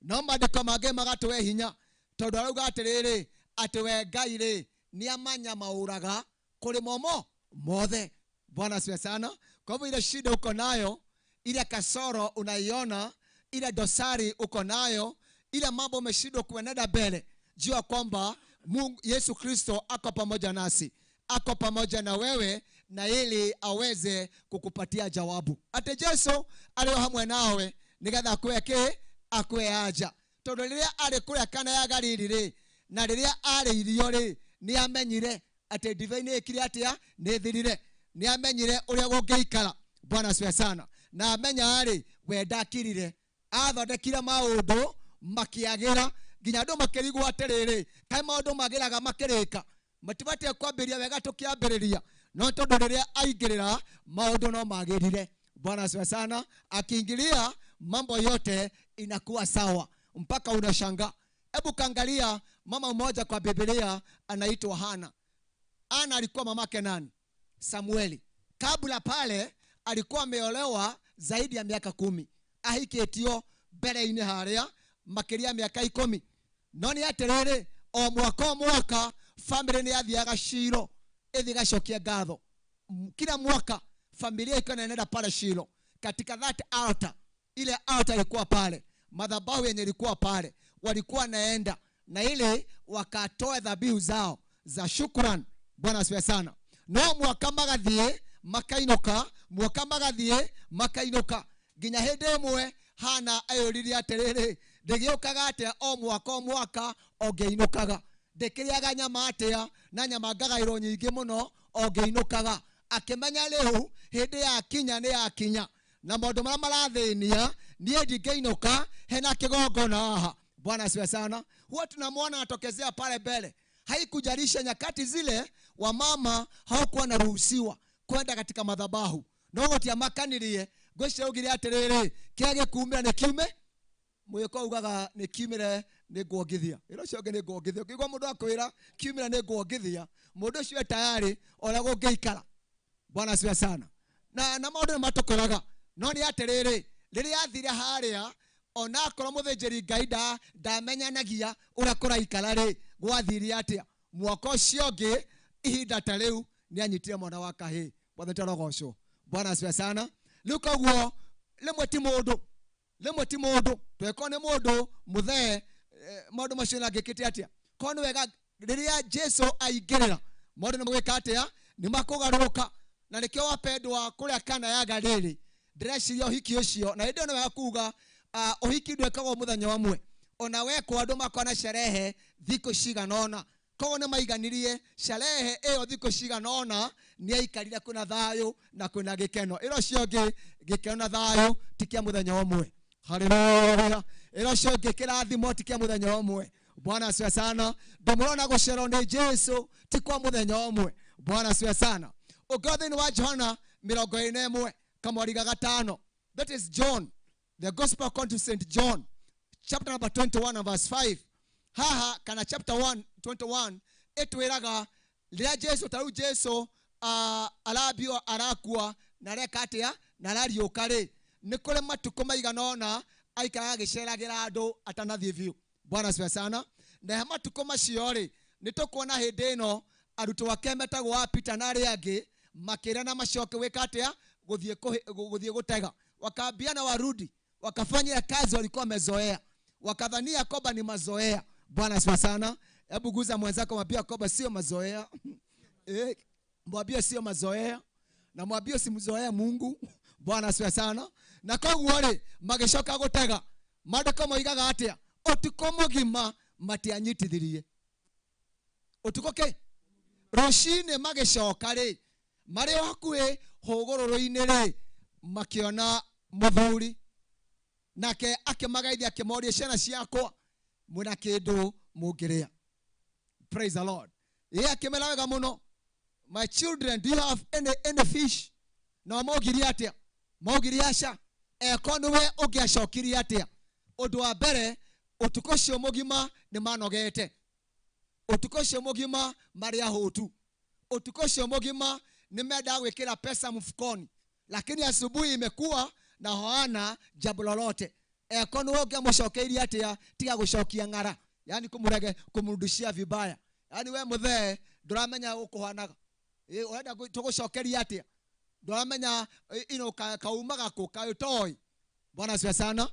No mandiko mage magatwe hinya tondu arauga atiriri ati we Ngai ri ni amanya mauraga kuri momo mothe. Bwana asifiwe sana. Kwa hivyo ile shida uko nayo, ile kasoro unaiona, ile dosari uko nayo, ile mambo umeshindwa kuenenda mbele, jua kwamba Mungu Yesu Kristo ako pamoja nasi, ako pamoja na wewe, na ili aweze kukupatia jawabu. Ate Yesu aliyo hamwe nawe nigetha akweke akwe aja. Tondu riria ari kuria kana ya Galili ri na riria ari irio ri ni amenyire ate divine ikiri atia ni thirire, ni amenyire uria gungiikara. Bwana asifiwe sana. Na amenya ari we ndakirire, athondekire maundu makiagira nginya andu makirigwo atiriri kai maundu magiraga makirika matibatie kwambiria wega tukiambiriria, no tondu riria aingirira maundu no magirire. Bwana asifiwe sana. Akiingilia mambo yote inakuwa sawa mpaka unashanga. Hebu kaangalia mama mmoja kwa Biblia anaitwa Hana. Hana alikuwa mamake nani? Samueli. Kabla pale alikuwa ameolewa zaidi ya miaka 10. Ahiketio mbere ine haria makiria miaka 10. No ni atiriri o mwaka family ni yathiaga Shilo ithiga shokia ngatho. Kila mwaka familia iko inaenda pale Shilo katika that altar. Ile altar ilikuwa pale, madhabahu yenye ilikuwa pale, walikuwa naenda na ile wakatoa dhabihu zao za shukrani. Bwana asifiwe sana. No mwaka magathie makainoka, mwaka magathie makainoka ginya hinde imwe Hana ayuririe atiriri ndigiokaga atia o mwaka ongeinokaga, ndikiriaga nyama atia na nyama ngagairwo nyingi muno ongeinokaga, akimenya riu hindi ya kinya ni ya kinya na maundu maria marathinia nie ndingeinoka hena kigongona haha. Bwana asifiwe sana. Huwa tunamwona atokezea pale mbele. Haikujalisha nyakati zile wamama hawakuwa naruhusiwa kwenda katika madhabahu. No gotia makanirie gwicia ugire atiriri kiage kumira ne kiume mwiko ugaga ne kiumire ne gwongithia. Iro cionge ne gwongithia. Kigwa mundu akwira kiumira ne gwongithia, mundu ucio tayari ora gungeikara. Bwana asifiwe sana. Na maundu matokoraga. No ni atiriri riria athire haria ona akora muthinjiri Ngai ndamenyanagia urakora ikara ri gwathiria atia mwaka ucio ngi ihinda ta riu ni anyitire mwana wa kahi. Bwana tarogocwo. Bwana asifiwe sana. Luka guo lemwe ti mundu tweko ni mundu muthe maundu macio nangikite atia kono wega riria Jesu aingirira maundu ni mwika atia ni makugaruka. Na nikio wapendwa kuria kana ya Galili ndĩreciria ũhiki ũcio na hĩndĩ ĩno ya kuga ũhiki ndwĩkagwo mũthenya ũmwe, ona wekwo andũ makona sherehe thikũ cigana ũna. Koguo nĩ maiganirie sherehe ĩyo thikũ cigana ũna, nĩ aikarire kwĩna thayũ na kwĩna gĩkeno. Ĩro ciongĩ gĩkeno na thayũ ti kĩa mũthenya ũmwe. Haleluya. Ĩro ciongĩ kĩrathimo ti kĩa mũthenya ũmwe. Bwana asifiwe sana. Ndũmũrona gũcerwo nĩ Jesu ti kwa mũthenya ũmwe. Bwana asifiwe sana. Ũngĩthiĩ wa Johana 21 kamwariga gatano. That is John, the gospel according to St. John, chapter number 21 and verse 5. Haha kana chapter 21 etwiraga rĩrĩa Jesu taru Jesu arabio arakua na reka atia na rariũka ri nĩ kũrĩ matukũ maigana ona aikaraga gĩceragĩra andũ atanathie biũ. Bwana asifiwe sana. Na matukũ macio ri nĩ tũkuona hĩndĩ ĩno arutwo ake metagwo Peter na arĩa angĩ makĩra na macoke wĩka atia guthie gutega, wakaambia na warudi wakafanya kazi walikuwa wamezoea, wakadhania kwamba ni mazoea. Bwana asifiwe sana. Hebu guza mwenzako mwambie kwamba sio mazoea. Mwambie sio mazoea na mwambie simzoea Mungu. Bwana asifiwe sana. Na koguo ri magicoka gutega mandiko moigaga atia utuko mugima matianyitithirie utuko ke rucine magicoka ri mari hakuhi hũgũrũrũ-inĩ ri makiona muthuri nake akimagaithia akimoria ciana ciakwa mwina kindu mungiria. Praise the Lord. Akimera wega muno, my children, do you have any fish? Na maugiria atia maugiria aca eko niwe ungiacokirie atia undu wa mbere utuko cio mugima ni manogete utuko cio mugima mari ahutu utuko cio mugima ni menda gwikira pesa mfukoni lakini asubuhi imekuwa na hoana jambo lolote eko niwe ungiamucokeirie atia tiga gucokia ng'ara yani kumurudishia vibaya yani we muthee nduramenya ukuhanaga urenda tugucokeria atia nduramenya kaumaga ku kautoi Bwana asifiwe sana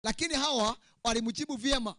lakini hawa walimjibu vyema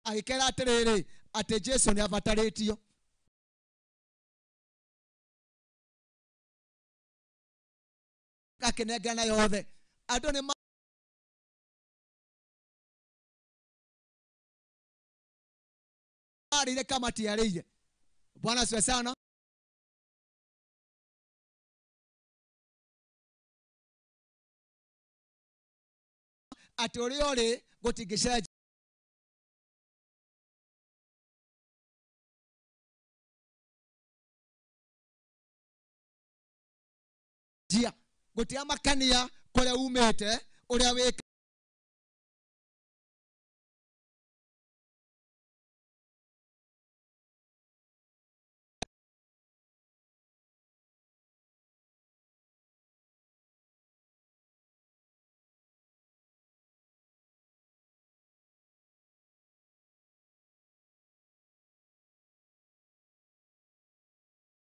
agikera atiriri ati Jesu ni avataritio akinengana yothe andu ni marire kama tiarire Bwana asifiwe sana ati uri uri gutingicenjia gutia makania kuria umete uria wika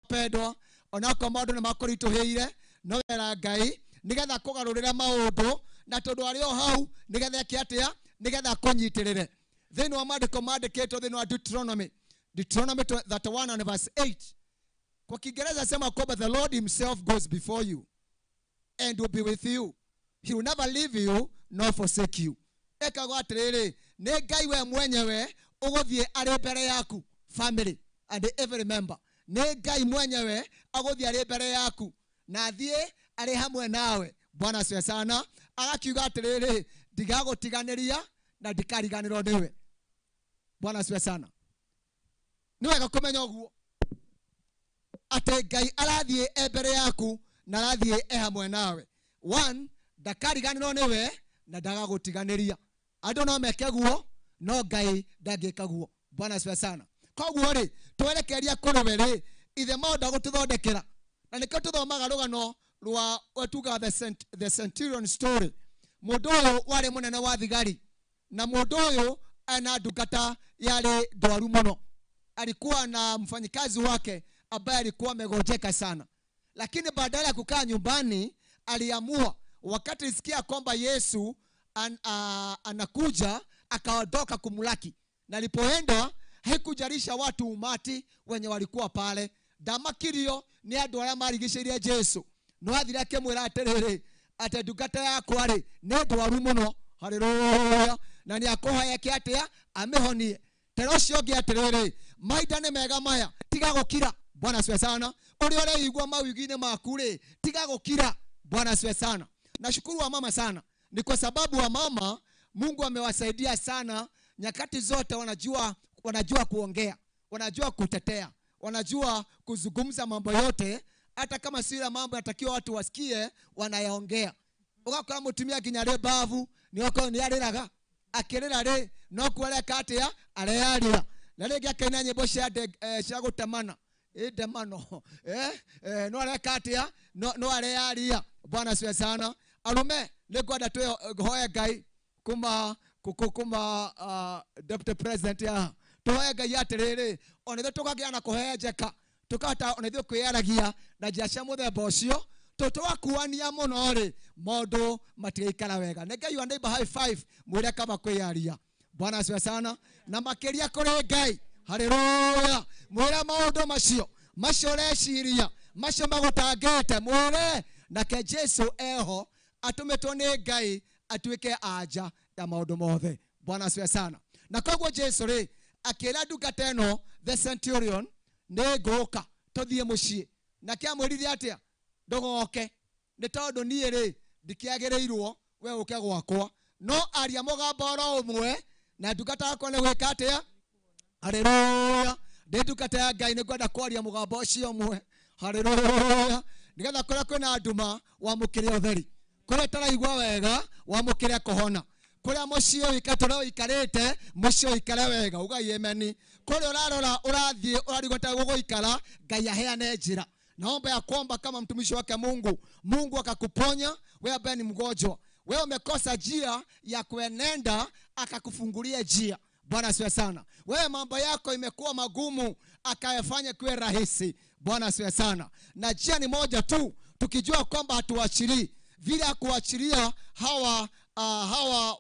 pedwa onako maundu ni makurituhiire no wera Ngai nigetha kugarurira maundu na tondu ari o hau nigetha kiatia nigetha kunyitirire thini wa maandiko maandikitwo thini wa Deuteronomy 31 and verse 8 kwa Kiingereza sema kwamba the Lord himself goes before you and will be with you he will never leave you nor forsake you ekago atiriri ni Ngai we mwenyewe uguthie ari mbere yaku family and every member ni Ngai mwenyewe aguthie ari mbere yaku na thie ari hamwe nawe Bwana asifiwe sana agakiuga atiriri ndigagutiganiria na ndikariganirwo niwe Bwana asifiwe sana ni wega kumenya uguo ati Ngai arathie mbere yaku na arathie hamwe nawe one ndakariganirwo niwe na ndagagutiganiria andu no meke guo no Ngai ndangika guo Bwana asifiwe sana koguo ri twerekeria kuruwe ri ithe maundu gututhondekera na nikio tuthomaga rugano rwa wetuga the centurion story mundu uyu wari munene wa thigari na mundu uyu ana ndungata yale ndwaru muno. Alikuwa na mfanyikazi wake ambaye alikuwa amegojeka sana, lakini badala ya kukaa nyumbani aliamua, wakati sikia kwamba Yesu anakuja, akaondoka kumlaki. Na alipoenda haikujalisha watu umati wenye walikuwa pale. Damakirio ni andu aria marigicĩirie Jesu no athire akĩmwĩra atĩrĩrĩ, atĩ ndungata yakwa rĩ nĩ ndwaru mũno. Haleluya. Na nĩ akũhoya kĩatĩa amĩhonie. Tena ũcio ũngĩ atĩrĩrĩ, mahinda nĩ mega maya, tiga gũkira. Bwana asifiwe sana. Ũrĩa ũreigua mawigi-inĩ maku rĩ, tiga gũkira. Bwana asifiwe sana. Nashukuru wa mama sana, ni kwa sababu wa mama Mungu amewasaidia sana. Nyakati zote wanajua kuongea, wanajua kutetea, wanajua kuzungumza mambo yote, hata kama si ile mambo yatakiwa watu wasikie, wanayaongea. Ugakora mutumia ginya ri bavu ni oko ni ariraga akirira ri no kwere katia areyarira na ringi akaina nyimbo cia gutemana ndemano no arekatia no areyaria. Bwana asifiwe sana. Arume ni kwenda tuhoye Ngai kuma deputy president ya tuhoye Ngai atiriri onethe tukagia na kuhenjeka tukahota onethe kwiyaragia na njia cia muthemba ucio tutwakuania muno ri maundu matigaikara wega. Ngai your neighbor high five mwire kama kwiyaria. Bwana asifiwe sana. Na makiria kuri Ngai. Haleluya. Mwire maundu macio reciria macio magutangite mwire nake Jesu eho atumetwo ni Ngai atuike anja ya maundu mothe. Bwana asifiwe sana. Na koguo Jesu ri akira ndungata eno the centurion ni nguka tuthie mucii na kiamwirithia atia ndogoke ni tondu nie ri ndikiagirirwo we uke gwakwa no aria mugambo oro umwe na ndungata yakwa ni gwika atia. Haleluya. Ndungata ya Ngai ni kwenda kwaria mugambo ucio umwe. Haleluya. Nigetha kuria kwina nduma wamukire utheri, kuria taraigua wega wamukire kuhona, kuria mucio wikatore wikarite mucio ikare wega. Ugai ameni. Kuria urarora urathie urarigota guguikara Ngai aheane njira. Naomba ya kwamba kama mtumishi wake Mungu akakuponya wewe ambaye ni mgonjwa, wewe umekosa njia ya kuenenda akakufungulia njia. Bwana asifiwe sana. Wewe mambo yako imekuwa magumu akayafanya kuwe rahisi. Bwana asifiwe sana. Na njia ni moja tu, tukijua kwamba hatuachirii vile kuachilia hawa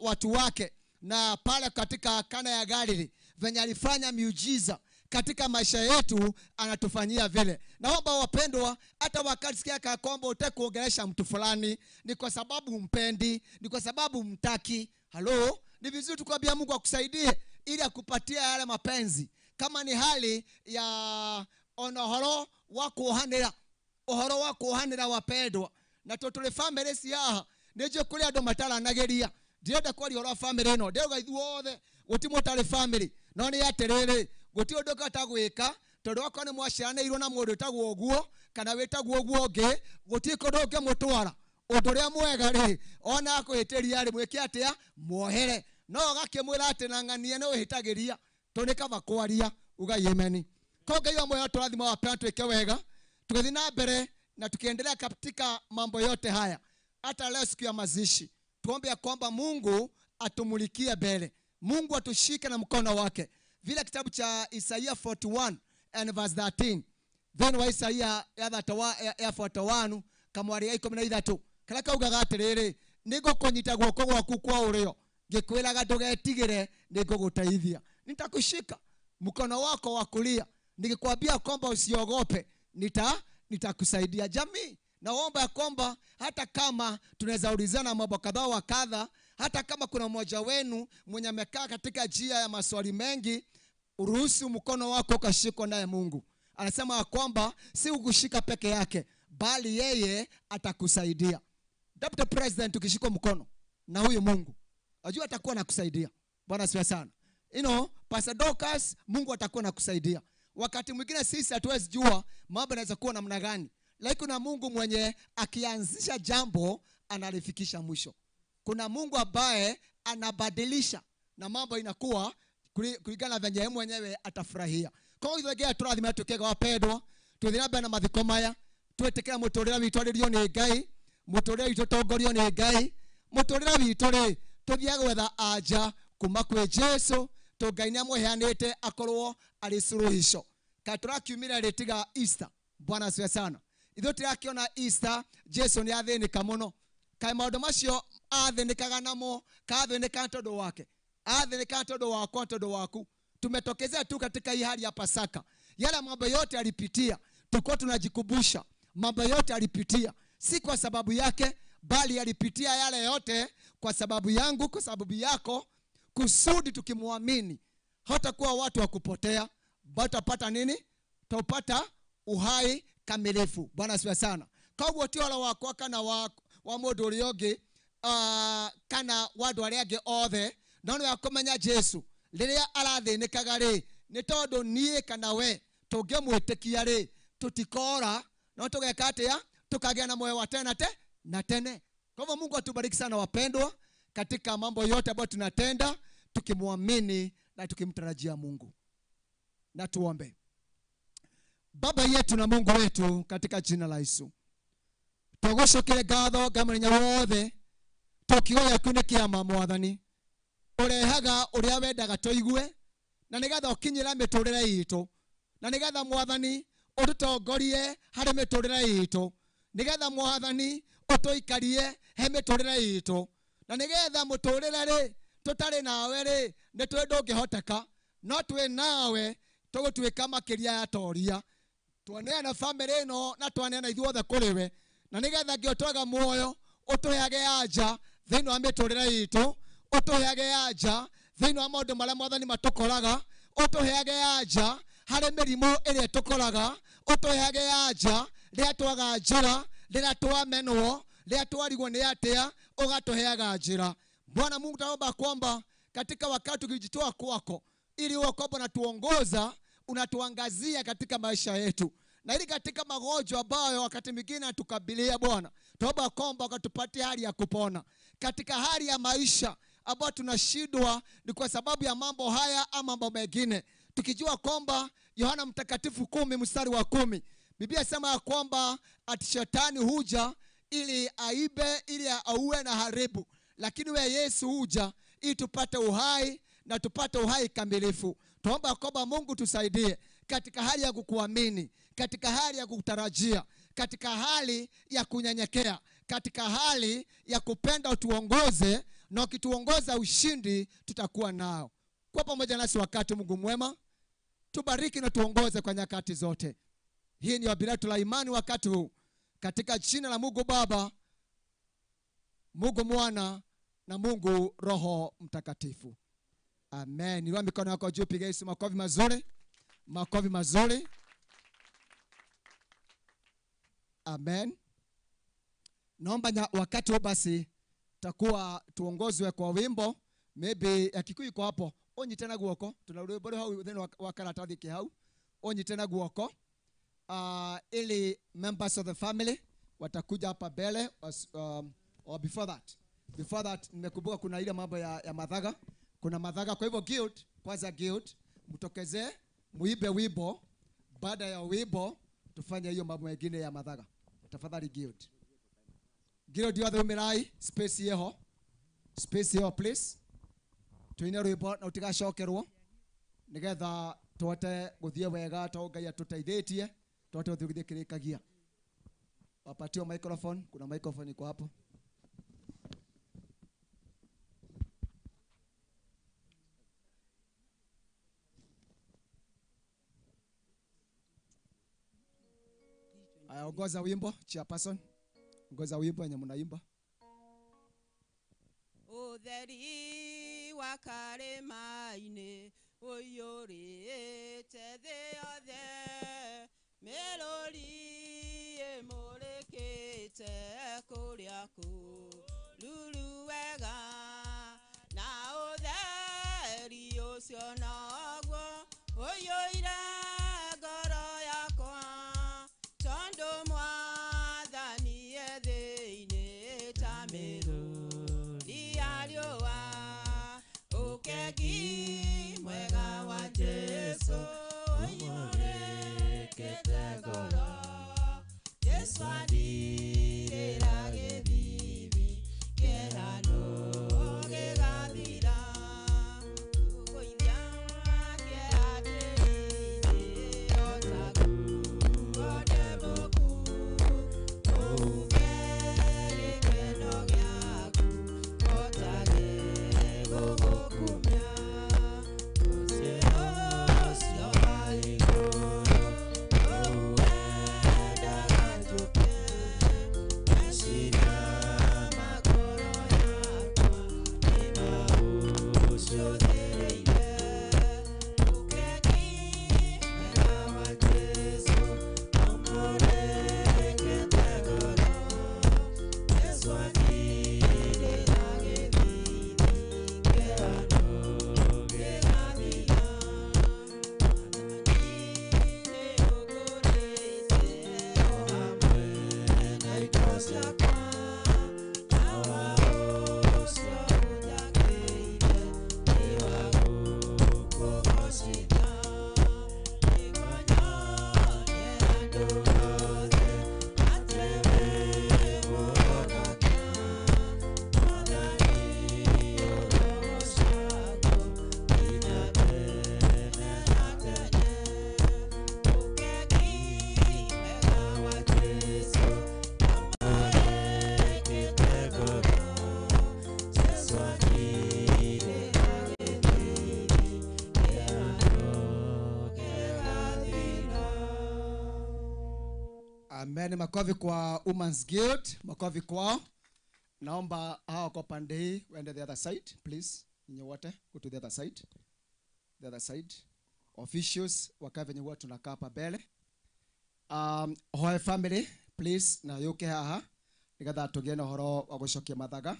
watu wake. Na pale katika Kana ya Galili venye alifanya miujiza katika maisha yetu anatufanyia vile. Naomba wapendwa, hata wakati sikia kwamba utaki kuongelesha mtu fulani ni kwa sababu umpendi, ni kwa sababu mtaki. Halo, ni vizuri tukwambia Mungu akusaidie ili akupatie yale mapenzi. Kama ni hali ya onohoro wa kuhanira wapendwa na totole family cia neje kuri andu mataranageria ndirenda kwari oro family no ndeuga ithuothe gutimo tare family no ni aterere guti undu kata gwika tondu akwa ni mwaciraniirwo na mundu tagwo oguo kana witagwo oguo ngi guti kundu ungi mutwara undu ria mwega ri ona akwitiria ri mwike atia muohere no gakimwira ati na ng'anie no hitagiria tonika bakwaria. Ugai ameni. Kwa Ngai wa moyo turathima wa pia tuweke wega tukathi na mbere na tukiendelea katika mambo yote haya. Hata leo siku ya mazishi tuombe ya kwamba Mungu atumulikie mbele, Mungu atushike na mkono wake, vile kitabu cha Isaiah 41 and verse 13 then wa Isaiah ya 41 kama wari 13 kala kauga gatiriri nigo kunyita guoko gwaku kwa urio ngikwiraga ndugetigire niguguteithia. Nitakushika mkono wako wa kulia nikikwambia kwamba usiogope, nitakusaidia. Jamii, naomba ya kwamba hata kama tunaweza ulizana mambo kadhaa wa kadha, hata kama kuna mmoja wenu mwenye amekaa katika njia ya maswali mengi, uruhusu mkono wako ukashikwa naye Mungu. Anasema kwamba si ukushika peke yake bali yeye atakusaidia. Deputy President ukishikwa mkono na huyu Mungu, ajua atakuwa anakusaidia. Bwana asifiwe sana. Pastor Dorcas, Mungu atakuwa anakusaidia. Wakati mwingine sisi hatuwezi jua mambo yanaweza kuwa namna gani, lakini kuna Mungu mwenye akianzisha jambo analifikisha mwisho. Kuna Mungu ambaye anabadilisha na mambo inakuwa kulingana venye yeye mwenyewe atafurahia. Kwa hiyo ndio turathima tukega wapendwa, tuthirabe na mathiko maya, twetekera muturira witwaririo ni Ngai, muturira witotongorio ni Ngai, muturira witore tuthiaga wetha anja kuma kwe Jesu Ngai nĩamũheanĩte akorwo arĩ suluhisho. Kaĩ tũrakiumĩra rĩtiga Easter. Bwana asifiwe sana. Ithuĩ tũrakiona Easter Jesu nĩathĩnĩka mũno. Kaĩ maũndũ macio athĩnĩkaga namo, kathĩnĩka tondũ wake. Athĩnĩka tondũ wakwa, tondũ waku. Tumetokezea tu katika hii hali ya Pasaka. Yale mambo yote alipitia, tulikuwa tunajikumbusha. Mambo yote alipitia, si kwa sababu yake, bali alipitia yale yote kwa sababu yangu, kwa sababu yako, kusudi tukimwamini hatakuwa watu wa kupotea, bali tutapata nini? Tutapata uhai kamilifu. Bwana asifiwe sana. Kwa hivyo ti wala wako kana wa mũndũ ũrĩa ũngĩ kana wandũ arĩa angĩ othe, no nĩ wakumenya Jesu rĩrĩa arathĩnĩkaga rĩ, nĩ tondũ niĩ kana we tũngĩmwĩtĩkia rĩ, tũtikora, no tũgeka atĩa? Tukagĩa na moyo wa tena na tene. Kwa hivyo Mungu atubariki sana wapendwa, katika mambo yote ambayo tunatenda, tukimwamini na tukimtarajia Mungu. Na tuombe. Baba yetu na Mungu wetu, katika jina la Yesu, tũgũcokere ngatho ngamenya wothe tũkiuga kwĩna kĩama Mwathani ũrehaga ũrĩa wendaga tũigue, na nĩgetha ũkinyĩra mĩtũrĩre itũ, na nĩgetha Mwathani ũtũtongorie harĩ mĩtũrĩre itũ, nĩgetha Mwathani ũtũikarie he mĩtũrĩre itũ, na nĩgetha mũtũrĩre rĩ tũtarĩ nawe rĩ nĩ twĩ ndũngĩhoteka, no twĩ nawe tũgũtuĩka makĩria ya toria. Twaneana bamĩrĩ ĩno na twaneana ithuothe kũrĩ we, na nĩgetha ngĩotwaga muoyo ũtũheage anja thĩinĩ wa mĩtũrĩre itũ, ũtũheage anja thĩinĩ wa maũndũ marĩa Mwathani matũkoraga, ũtũheage anja harĩ mĩrimũ ĩrĩa tũkoraga, ũtũheage anja rĩrĩa twaga njĩra, rĩrĩa twamenwo, rĩrĩa twarigwo nĩ atĩa, ũgatũheaga njĩra. Bwana Mungu, tunaomba kwamba katika wakati tukijitoa kwako, ili uwe kwamba unatuongoza, unatuangazia katika maisha yetu, na ili katika magonjwa ambayo wakati mwingine tukabilia Bwana, tunaomba kwamba ukatupatie hali ya kupona katika hali ya maisha ambayo tunashindwa ni kwa sababu ya mambo haya ama mambo mengine, tukijua kwamba Yohana Mtakatifu 10:10 Biblia sema ya kwamba ati shetani huja ili aibe, ili auwe na haribu, lakini we Yesu huja ili tupate uhai na tupate uhai kamilifu. Tuomba kwamba Mungu tusaidie katika hali ya kukuamini, katika hali ya kukutarajia, katika hali ya kunyenyekea, katika hali ya kupenda utuongoze, na ukituongoza ushindi tutakuwa nao. Kwa pamoja nasi wakati Mungu mwema, tubariki na tuongoze kwa nyakati zote. Hii ni bila la imani wakati huu, katika jina la Mungu Baba, Mungu Mwana na Mungu Roho Mtakatifu. Amen. Niwa mikono yako juu, piga Yesu makofi mazuri. Makofi mazuri. Amen. Naomba wakati huu basi takuwa tuongozwe kwa wimbo, maybe ya Kikuyu iko hapo. Onyi tena guoko, tunarudi hau theni wa karatathi ke hau. Onyi tena guoko. Ili members of the family watakuja hapa mbele, or before that nimekumbuka kuna ile mambo ya madhaga. Kuna madhaga, kwa hivyo guild, kwanza guild mtokezee muibe wimbo, baada ya wimbo tufanye hiyo mambo mengine ya madhaga. Tafadhali guild. Guild you are the mirai space yeho. Space yeho please. Tuine rwimbo na utigacokerwo nigetha twote guthie wega, to Ngai atũteithĩtie twote guthie kirikagia. Wapatio microphone, kuna microphone iko hapo. Ongoza wimbo, chairperson. Ongoza wimbo yenye mnaimba. Utheri wa karĩma-inĩ ũiyũrĩte thĩ yothe, mĩrũri ĩmũrĩkĩte kũrĩa kũruru wega, na ũtheri ũcio noguo ũiyũire ngoro yakwa, tondũ Mwathani e thĩinĩ ta mĩrũri ya riũa. Ũkengi mwega wa Jesũ ũiyũrĩkĩte ngoro, Jesũ andirĩra gĩthithi kĩerano gĩgathira, gũgũithia Amen. Makofi kwa Women's Guild, makofi kwao. Naomba hawa kwa pande hii waende the other side, please. Nyinyi wote go to the other side. The other side. Officials wakae venye huwa tunakaa hapa mbele. Hoe family, please na yuke haha. Nigatha tugene horo wa gucokia mathaga.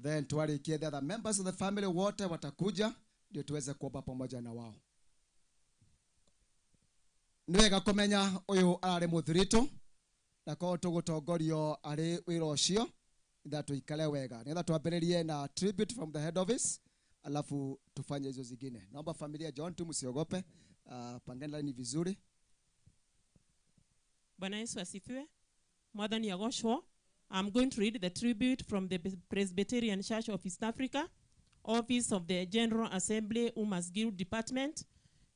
Then tuwarikie the other members of the family wote watakuja ndio tuweze kuomba pamoja na wao. Niwega kumenya uyu arari muthirito na ko tugutongorio ari wira ucio nda tuikale wega nitha twambiririe na tribute from the head office alafu tufanye hizo zingine. Naomba familia John tu msiogope, pangeni line vizuri. Bwana Yesu asifiwe. Mwathani agoshwo. I'm going to read the tribute from the Presbyterian Church of East Africa, Office of the General Assembly, Women's Guild Department,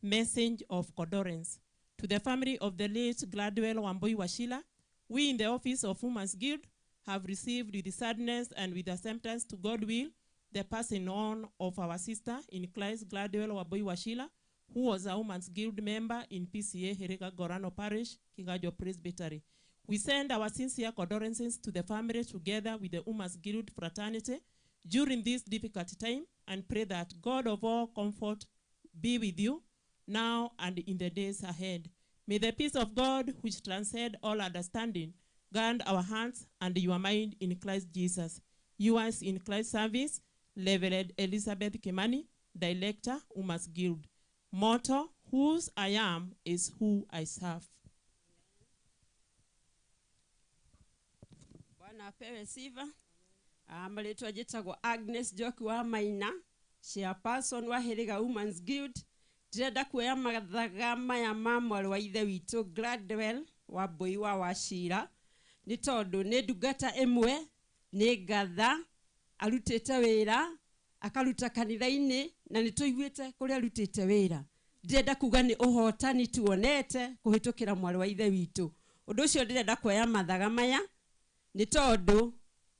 message of condolence. To the family of the late Gladwell Wambui Washila, we in the Office of Women's Guild have received with sadness and with acceptance to God will the passing on of our sister in Christ Gladwell Wambui Washila, who was a Women's Guild member in PCA Herega Gorano Parish, Kigajo Presbytery. We send our sincere condolences to the family together with the Women's Guild fraternity during this difficult time and pray that God of all comfort be with you now and in the days ahead. May the peace of God, which transcends all understanding, guard our hearts and your mind in Christ Jesus. Yours in Christ's service, Reverend Elizabeth Kimani, Director, Women's Guild. Motto, whose I am is who I serve. Bwana apewe sifa. Amaletwa jitagwa Agnes Joki wa Maina, chairperson wa Herega Women's Guild. Direnda kuoya mathaga maya ma mwarĩ wa ithe witũ Gladwell Wambui wa Wachira nĩ tondũ nĩ ndungata ĩmwe nĩ ngatha arutĩte wĩra akaruta kanitha-inĩ na nĩ tũiguĩte kũrĩa arutĩte wĩra. Direnda kuga nĩ ũhotani tuonete kũhĩtũkĩra mwarĩ wa ithe witũ. Ũndũ ũcio ndirenda kuoya mathaga maya nĩ tondũ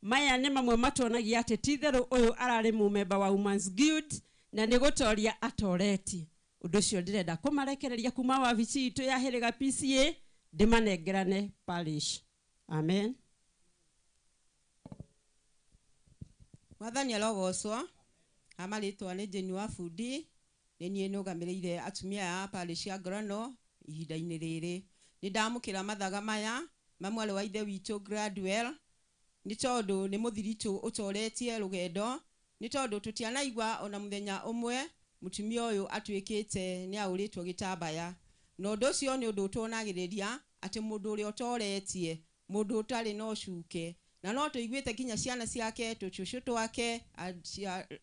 maya nĩ mamwe matuonagia atĩ ti-itherũ ũyũ ararĩ mũmemba wa Women's Guild na nĩ gũtoria atoretie. Ũndũ ũcio ndirenda kũmarekereria kuma wabici itũ ya Herega PCA ndĩmanengerane parish. Amen. Mwathani arogocwo. Amarĩtwa nĩ Jeni wa Bundi. Nĩ niĩ nũgamĩrĩire atumia a parish ya Gorano ihinda-inĩ rĩrĩ. Nĩ ndamũkĩra mathaga maya ma mwarĩ wa ithe witũ Gladwell nĩ tondũ nĩ mũthiritũ ũtoretie rũgendo, nĩ tondũ tũtianaigua ona mũthenya ũmwe mutumia ũyũ atuĩkĩte nĩ aũrĩtwo gĩtambaya. Na ũndũ ũcio nĩ ũndũ ũtonagĩrĩria atĩ mũndũ ũrĩa ũtoretie, mũndũ ũtarĩ na ũcuke, na no tũiguĩte kinya ciana ciake, tũcũcũ twake,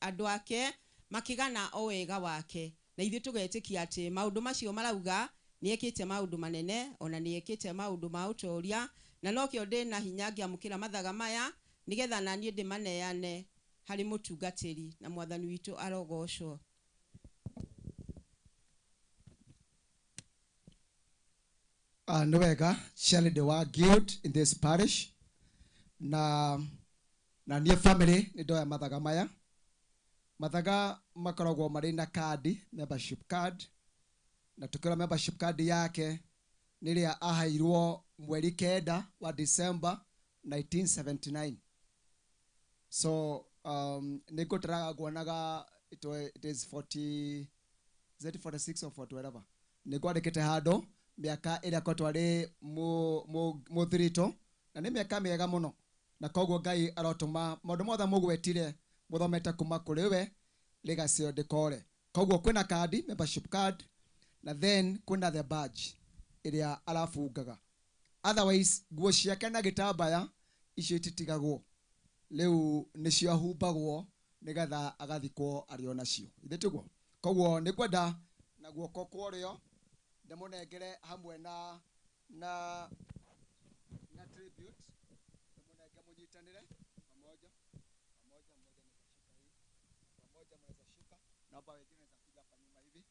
andũ ake makĩgana o wega wake, na ithuĩ tũgetĩkia atĩ maũndũ macio marauga nĩ ekĩte maũndũ manene, ona nĩ ekĩte maũndũ ma ũtoria, na no kĩo ndĩ na hinya ngĩamũkĩra mathaga maya nĩgetha na niĩ ndĩmaneane harĩ mũtungatĩri na Mwathani witũ arogocwo. Nwega Shelley de wa Guild in this parish na niĩ family nĩ ndoya mathaga maya. Mathaga makoragwo marĩ na kadi, membership card, na tukĩrora membership card yake nĩrĩa ahairwo mweri 9 wa December 1979. So nĩ ngũtaraga nguonaga it is 40, is it 46 or 40 whatever. Nĩ kwandĩkĩte handũ miaka ĩrĩa ko twarĩ mũthirito na nĩ miaka mĩega mũno. na koguo Ngai arotuma maundu mothe mugwetire muthomete kuma kuri we legacy ndikore. Koguo kwina kadi, membership card, na then kwina the badge iria arafungaga. Otherwise nguo ciake na gitambaya icio ititigagwo, riu nicio ahumbagwo nigetha agathikwo ario nacio, ithitiguo. Koguo ni kwenda na guoko kwa urio ndimunengere hamwe na tribute, ndimunenge munyitanire pamoja mweza shika, naomba wengine za kuja hapa nyuma hivi,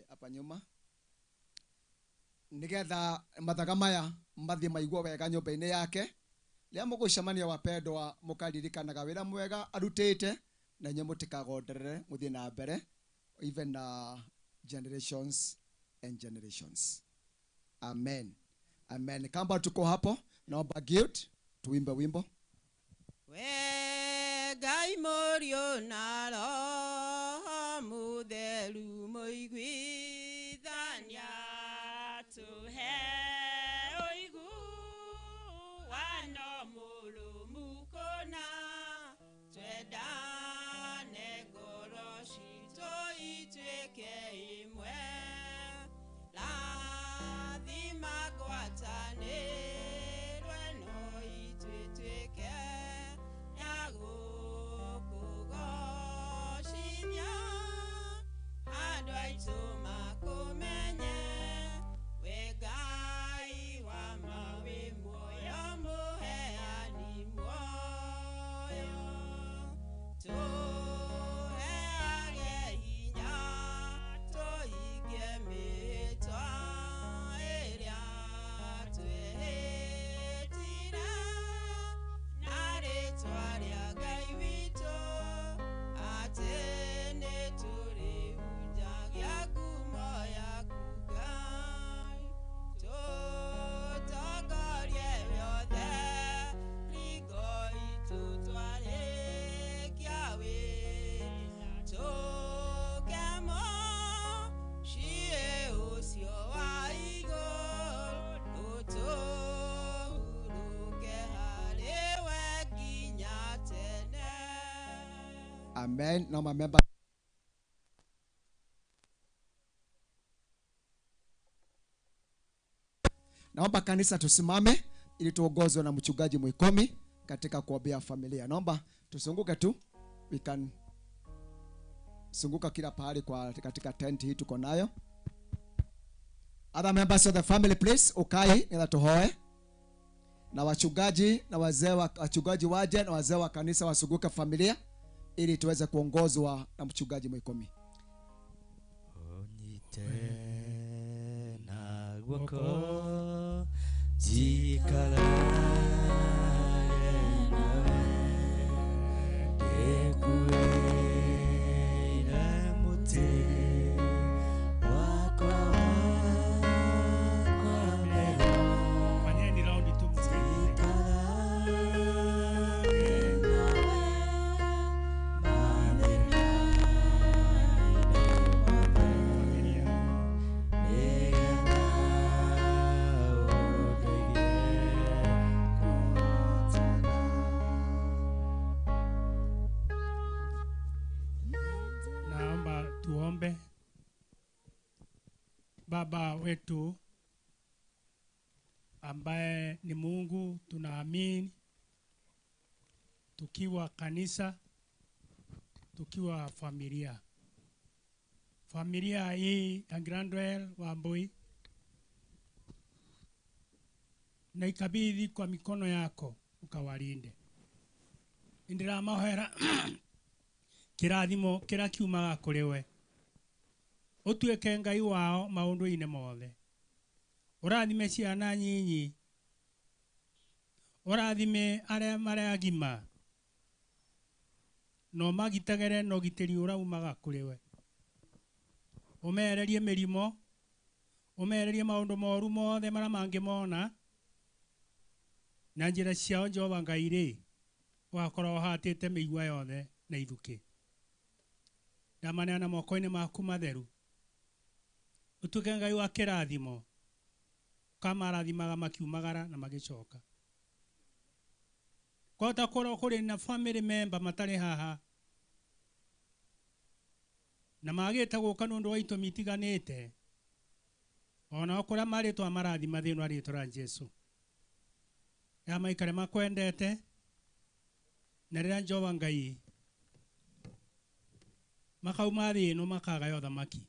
hapa nyuma, nigetha mathaga maya mathie maigwo wega nyumba-ini yake. Ria mugucemania wapendwa mukaririkanaga wira mwega arutite, na inye mutikagonderere muthie na mbere even generations and generations. Amen. Amen. Kamba tuko hapo, naomba guild tuimbe wimbo. We Ngai Mũriũ na Roho Mũtheru mũiguithania tũhe ũiguano mũrũmu kũna twendane ngoro citũ ituĩke imwe lathima ngwatanĩrwe no ituĩke ya gũkũgoocithia andũ aitũ makũmenye we Ngai wa mawĩ muoyo mũheani muoyo tũheage hinya tũhingie mĩtwa ĩrĩa twĩhĩtire na rĩtwa rĩa Ngai witũ atĩ nĩtũrĩhunjagia ngumo yaku Ngai tũtongorie wĩothe ringo itũ twarĩkia wĩra tũkemo ciĩ ũcio wa igũrũ ũtũhurũke harĩ we nginya tene. Amen. Now my member. Naomba kanisa tusimame ili tuongozwe na mchungaji Mwikomi katika kuombea familia. Naomba tusunguke tu. We can sunguka kila pahali kwa katika tent hii tuko nayo. Other members of the family please ukai nila tuhoe. Na wachungaji na wazee wa wachungaji waje na wazee wa kanisa wasunguke familia ili tuweze kuongozwa na mchungaji Mwikomi. Na guoko jikalage nawe ekuire muti wakwa mbele fanyeni raundi tu naomba tuombe. Baba wetu ambaye ni Mungu, tunaamini tukiwa kanisa, tukiwa familia hii ya Grandwell Wambui, na ikabidhi kwa mikono yako ukawalinde. Indira mahera kirathimo kira kiumaga kuri we utuike Ngai wao maundu-ine mothe. Urathime ciana nyinyi, urathime aria mari agima, no magitegere no gitiri uraumaga kuri we. Umererie mirimo, umererie maundu moru mothe maria mangimona na njira ciao Jehova Ngai ri wakorwo hatite mĩigua yothe na ithuki. Ndamanena moko-inĩ maku matheru, utuike Ngai wa kĩrathimo, kamarathimaga makiumagara na magicoka. kwota koro kuri na family member matari haha na magite guka nundu wa itumi itiganite ona okura mari twa marathi mathino ari tora Jesu ya maikare makwendete na rira Jehova Ngai makauma thino makaga yotha maki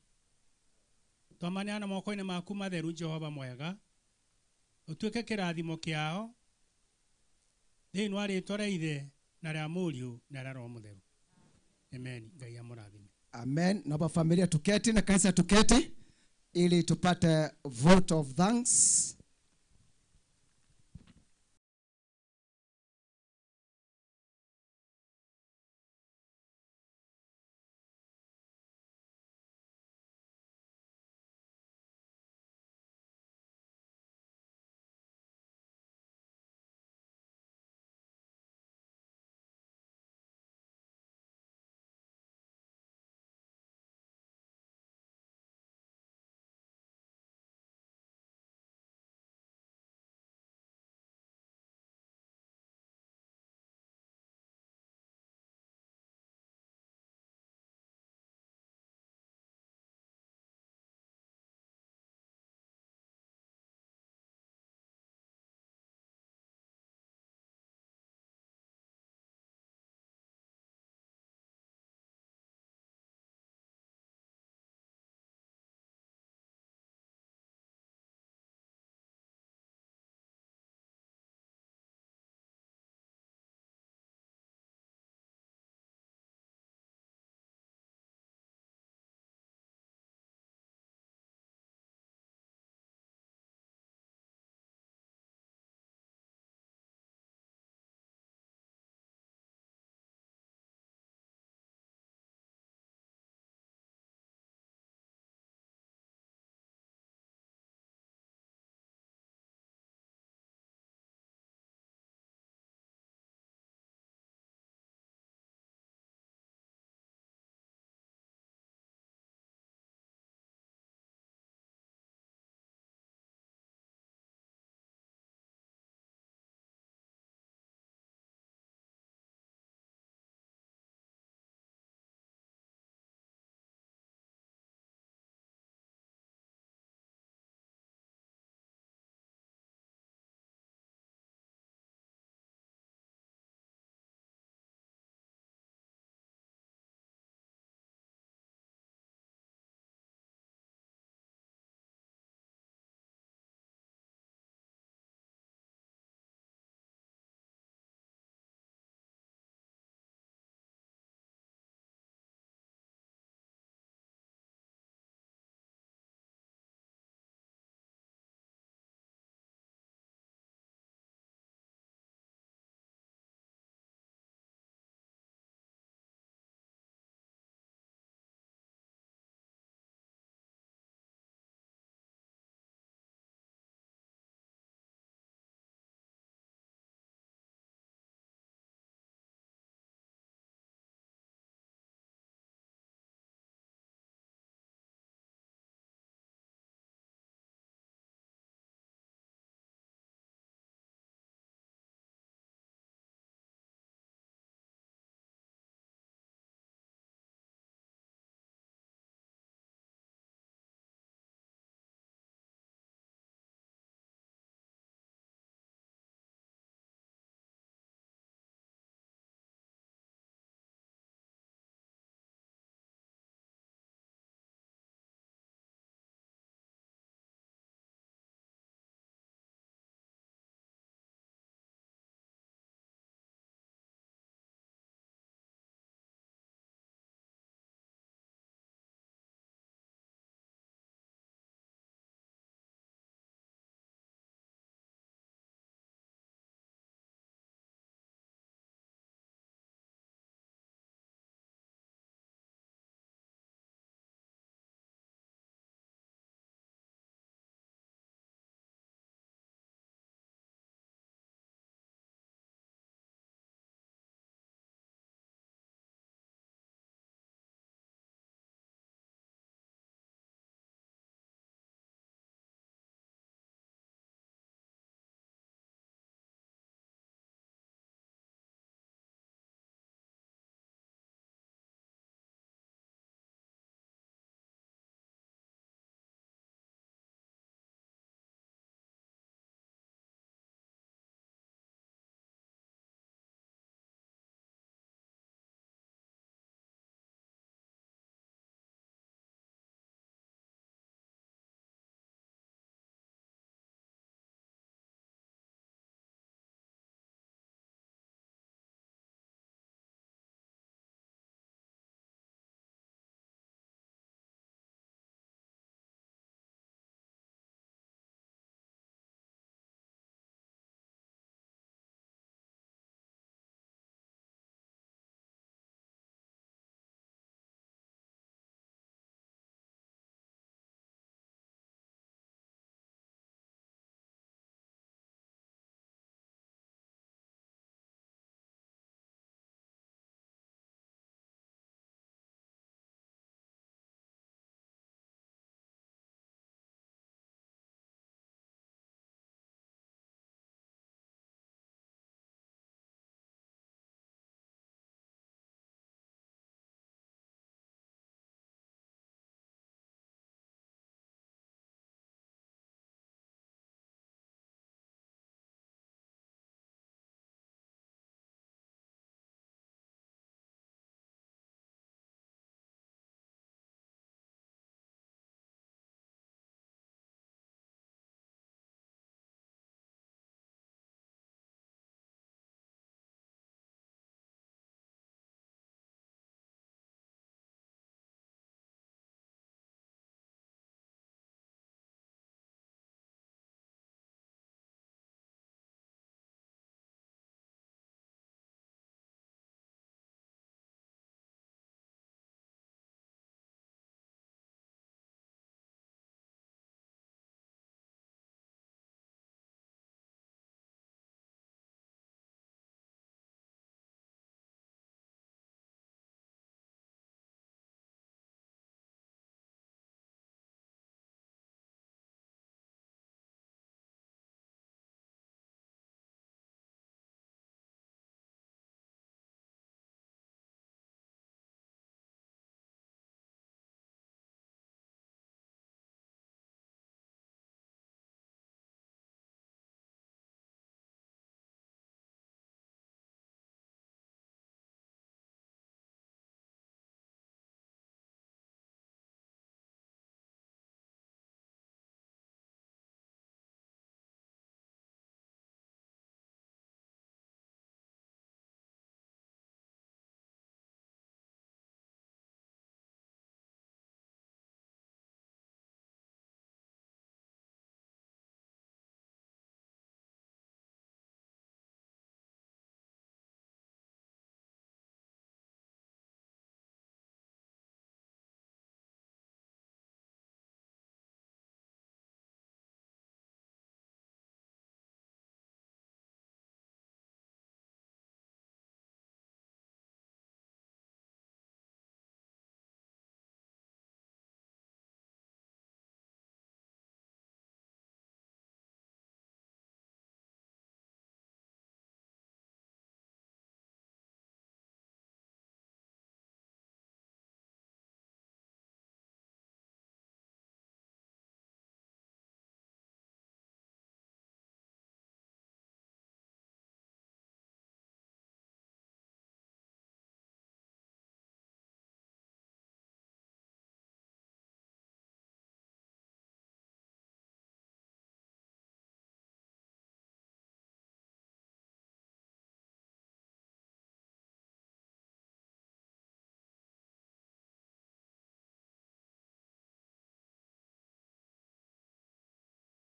twamane ana moko-ini maku matheru Jehova mwega utuike kirathimo kiao thino ari tora ithe na ria Mũriũ na ria Roho Mũtheru amen. Ngai amurathime. Amen. Naomba familia tuketi na kanisa tuketi ili tupate vote of thanks.